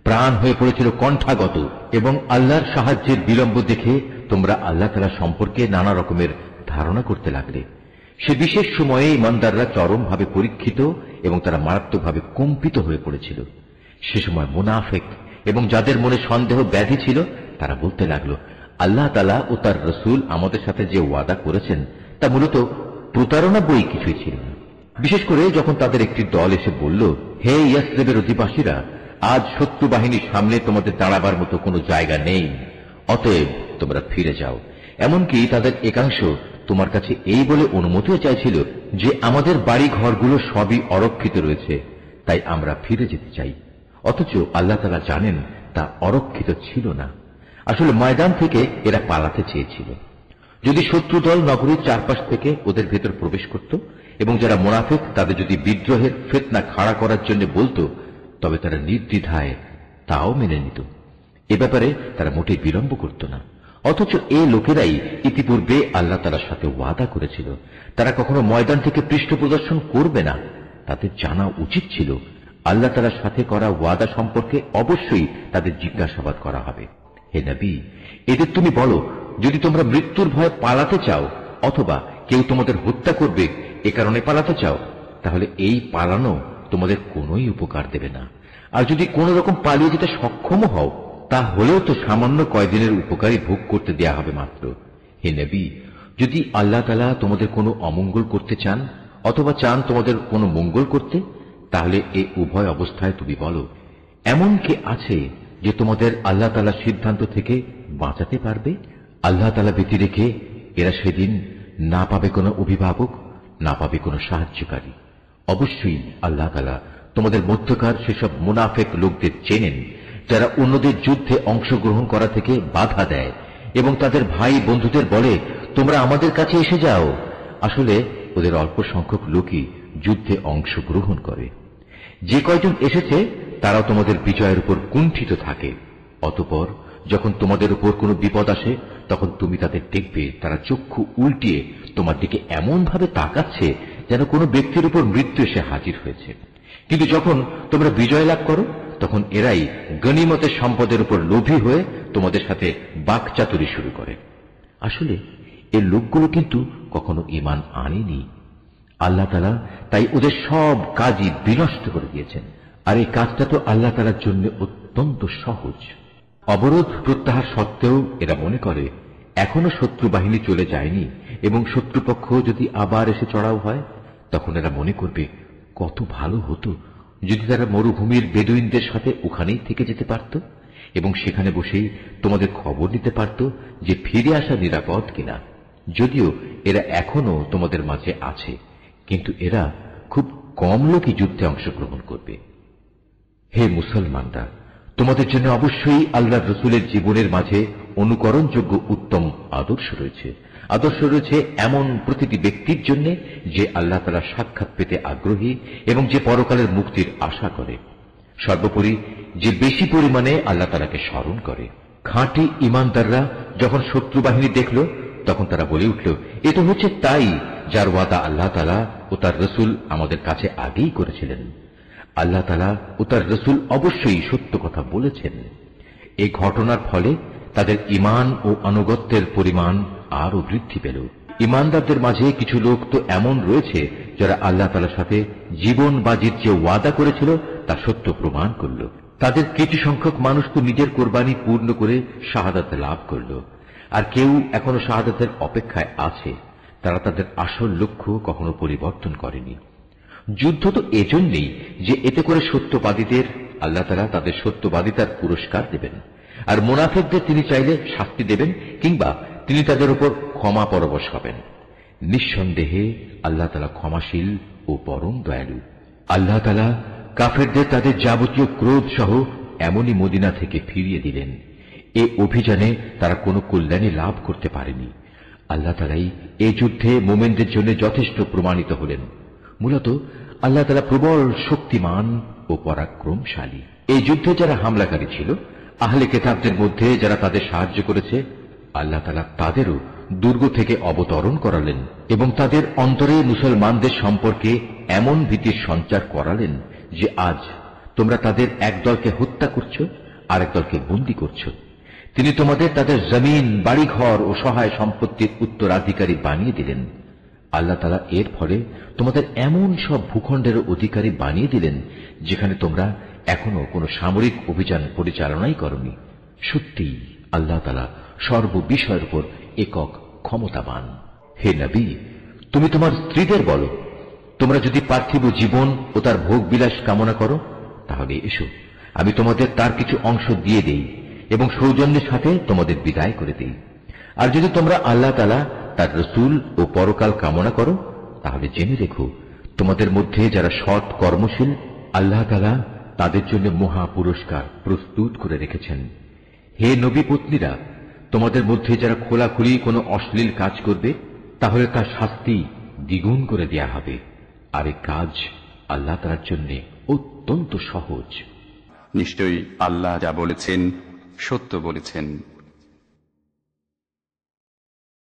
প্রাণ হয়ে পড়েছিল কণ্ঠাগত, এবং আল্লাহর সাহায্যের বিলম্ব দেখে তোমরা আল্লাহ তাআলা সম্পর্কে নানা রকমের ধারণা করতে লাগলে। সে বিশেষ সময়ে ইমানদাররা চরমভাবে পরীক্ষিত এবং তারা মারাত্মকভাবে কম্পিত হয়ে পড়েছিল। সে সময় মুনাফিক এবং যাদের মনে সন্দেহ ব্যাধি ছিল তারা বলতে লাগলো, আল্লাহ তাআলা ও তার রাসূল আমাদের সাথে যে ওয়াদা করেছেন তা মূলত প্রতারণা বই কিছুই ছিল না। বিশেষ করে যখন তাদের একটি দল এসে বলল, হে ইয়াসরিবের অধিবাসীরা, আজ শত্রু বাহিনীর সামনে তোমাদের দাঁড়াবার মতো কোনো জায়গা নেই, অতএব তোমরা ফিরে যাও। এমনকি তাদের একাংশ তোমার কাছে এই বলে অনুমতিও চাইছিল যে আমাদের বাড়ি ঘরগুলো সবই অরক্ষিত রয়েছে, তাই আমরা ফিরে যেতে চাই। অথচ আল্লাহ তাআলা জানেন তা অরক্ষিত ছিল না। আসলে ময়দান থেকে এরা পালাতে চেয়েছিল। যদি শত্রু দল নগরীর চারপাশ থেকে ওদের ভেতর প্রবেশ করত এবং যারা মুনাফিক তাদের যদি বিদ্রোহের ফিতনা খাড়া করার জন্য বলতো, তবে তারা নির্দ্বিধায় তাও মেনে নিত। এ ব্যাপারে তারা মোটেই বিলম্ব করত না। অথচ এই লোকেরাই ইতিপূর্বে আল্লাহ তাআলার সাথে ওয়াদা করেছিল তারা কখনো ময়দান থেকে পৃষ্ঠ প্রদর্শন করবে না। তাদের জানা উচিত ছিল আল্লাহ তাআলার সাথে করা ওয়াদা সম্পর্কে অবশ্যই তাদের জিজ্ঞাসাবাদ করা হবে। হে নবী, এদের তুমি বলো, যদি তোমরা মৃত্যুর ভয়ে পালাতে চাও অথবা কেউ তোমাদের হত্যা করবে এ কারণে পালাতে চাও, তাহলে এই পালানো তোমাদের কোনোই উপকার দেবে না। আর যদি কোন রকম পালিয়ে যেতে সক্ষম হও, তা হলেও তো সামান্য কয়দিনের উপকারই ভোগ করতে দেয়া হবে মাত্র। হে নবী, যদি আল্লাহ তাআলা তোমাদের কোনো অমঙ্গল করতে চান অথবা চান তোমাদের কোনো মঙ্গল করতে, তাহলে এই উভয় অবস্থায় তুমি বলো, এমন কে আছে যে তোমাদের আল্লাহ তাআলার সিদ্ধান্ত থেকে বাঁচাতে পারবে? আল্লাহ তাআলা ব্যতী রেখে এরা সেদিন না পাবে কোনো অভিভাবক, না পাবে কোনো সাহায্যকারী। অবশ্যই আল্লাহ তাআলা তোমাদের মধ্যকার সেসব মুনাফিক লোকদের চেনেন যারা অন্যদের যুদ্ধে অংশগ্রহণ করা থেকে বাধা দেয় এবং তাদের ভাই বন্ধুদের বলে, তোমরা আমাদের কাছে এসে যাও। আসলে ওদের অল্প সংখ্যক লোকই যুদ্ধে অংশগ্রহণ করে। যে কয়জন এসেছে তারাও তোমাদের বিজয়ের উপর কুণ্ঠিত থাকে। অতঃপর যখন তোমাদের উপর কোনো বিপদ আসে তখন তুমি তাদের দেখবে তারা চক্ষু উল্টিয়ে তোমার দিকে এমন ভাবে তাকাচ্ছে যেন কোনো ব্যক্তির উপর মৃত্যু এসে হাজির হয়েছে। কিন্তু যখন তোমরা বিজয় লাভ করো তখন এরাই গনিমতের সম্পদের উপর লোভী হয়ে তোমাদের সাথে বাকচাতুরি শুরু করে। আসলে এই লোকগুলো কিন্তু কখনো ঈমান আনেনি। আল্লাহ তাআলা তাই ওদের সব কাজই বিনষ্ট করে দিয়েছেন। আর এই কাজটা তো আল্লাহ তাআলার জন্য অত্যন্ত সহজ। অবরোধ প্রত্যাহার সত্ত্বেও এরা মনে করে এখনো শত্রু বাহিনী চলে যায়নি এবং শত্রুপক্ষ যদি আবার এসে চড়াও হয় তখন এরা মনে করবে কত ভালো হতো যদি তারা মরুভূমির বেদুইনদের সাথে ওখানেই থেকে যেতে পারত এবং সেখানে বসেই তোমাদের খবর নিতে পারত যে ফিরে আসা নিরাপদ কিনা। যদিও এরা এখনো তোমাদের মাঝে আছে, কিন্তু এরা খুব কম লোকই যুদ্ধে অংশগ্রহণ করবে। হে মুসলমানরা, তোমাদের জন্য অবশ্যই আল্লাহর রাসূলের জীবনের মাঝে অনুকরণযোগ্য উত্তম আদর্শ রয়েছে। আদর্শ রয়েছে এমন প্রতিটি ব্যক্তির জন্য যে আল্লাহ তাআলার সাক্ষাৎ পেতে আগ্রহী এবং যে পরকালের মুক্তির আশা করে। সর্বোপরি যে বেশি পরিমাণে আল্লাহ তাআলাকে স্মরণ করে। খাঁটি ঈমানদাররা যখন শত্রু বাহিনী দেখল তখন তারা বলে উঠল, এ তো হচ্ছে তাই যার ওয়াদা আল্লাহ তাআলা ও তার রাসূল আমাদের কাছে আগেই করেছিলেন। আল্লাহ তাআলা ও তার রাসূল অবশ্যই সত্য কথা বলেছেন। এই ঘটনার ফলে তাদের ঈমান ও আনুগত্যের পরিমাণ আরো বৃদ্ধি পেল। ঈমানদারদের মাঝে কিছু লোক তো এমন রয়েছে যারা আল্লাহ তাআলার সাথে জীবন বাজির যে ওয়াদা করেছিল তা সত্য প্রমাণ করল। তাদের কিছু সংখ্যক মানুষ তো নিজের কোরবানি পূর্ণ করে শাহাদাত লাভ করল, আর কেউ এখনো শাহাদাতের অপেক্ষায় আছে। তারা তাদের আসল লক্ষ্য কখনো পরিবর্তন করেনি। যুদ্ধ তো এজন্যই যে এতে করে সত্যবাদীদের আল্লাহ তাআলা তাদের সত্যবাদিতার পুরস্কার দেবেন, আর মুনাফিকদের তিনি চাইলে শাস্তি দেবেন কিংবা তিনি তাদের উপর ক্ষমা পরবশ হবেন। নিঃসন্দেহে আল্লাহ তাআলা ক্ষমাশীল ও পরম দয়ালু। আল্লাহ তাআলা কাফেরদের তাদের যাবতীয় ক্রোধ সহ এমনই মদিনা থেকে ফিরিয়ে দিলেন। এ অভিযানে তারা কোনো কল্যাণী লাভ করতে পারেনি। আল্লাহ তাআলাই এই যুদ্ধে মুমিনদের জন্য যথেষ্ট প্রমাণিত হলেন। মূলত আল্লাহ তাআলা প্রবল শক্তিমান ও পরাক্রমশালী। এই যুদ্ধে যারা হামলাকারী ছিল আহলে কিতাবদের মধ্যে যারা তাদের সাহায্য করেছে, আল্লাহ তাআলা তাদেরও দুর্গ থেকে অবতরণ করালেন এবং তাদের অন্তরে মুসলমানদের সম্পর্কে এমন ভীতির সঞ্চার করালেন যে আজ তোমরা তাদের এক দলকে হত্যা করছো, আরেক দলকে বন্দী করছো। তিনি তোমাদের তাদের জমিন, বাড়িঘর ও সহায় সম্পত্তির উত্তরাধিকারী বানিয়ে দিলেন। আল্লাহ তাআলা এর ফলে তোমাদের এমন সব ভূখণ্ডের অধিকারী বানিয়ে দিলেন যেখানে তোমরা এখনো কোনো সামরিক অভিযান পরিচালনাই করনি। সত্যি আল্লাহ তাআলা সর্ববিষয়ের উপর একক ক্ষমতাবান। হে নবী, তুমি তোমার স্ত্রীদের বলো, তোমরা যদি পার্থিব জীবন ও তার ভোগ বিলাস কামনা করো তাহলে এসো, আমি তোমাদের তার কিছু অংশ দিয়ে দেই এবং সৌজন্যের সাথে তোমাদের বিদায় করে দেই। আর যদি তোমরা আল্লাহ তাআলা, তার রাসূল ও পরকাল কামনা করো তাহলে জেনে রেখো, তোমাদের মধ্যে যারা সৎ কর্মশীল আল্লাহ তাআলা তাদের জন্য মহা পুরস্কার প্রস্তুত করে রেখেছেন। হে নবী পত্নীরা, তোমাদের মধ্যে যারা খোলাখুলি কোনো অশ্লীল কাজ করবে তাহলে তার শাস্তি দ্বিগুণ করে দেয়া হবে। আর এই কাজ আল্লাহ তাআলার জন্য অত্যন্ত সহজ। নিশ্চয়ই আল্লাহ যা বলেছেন সত্য বলেছেন।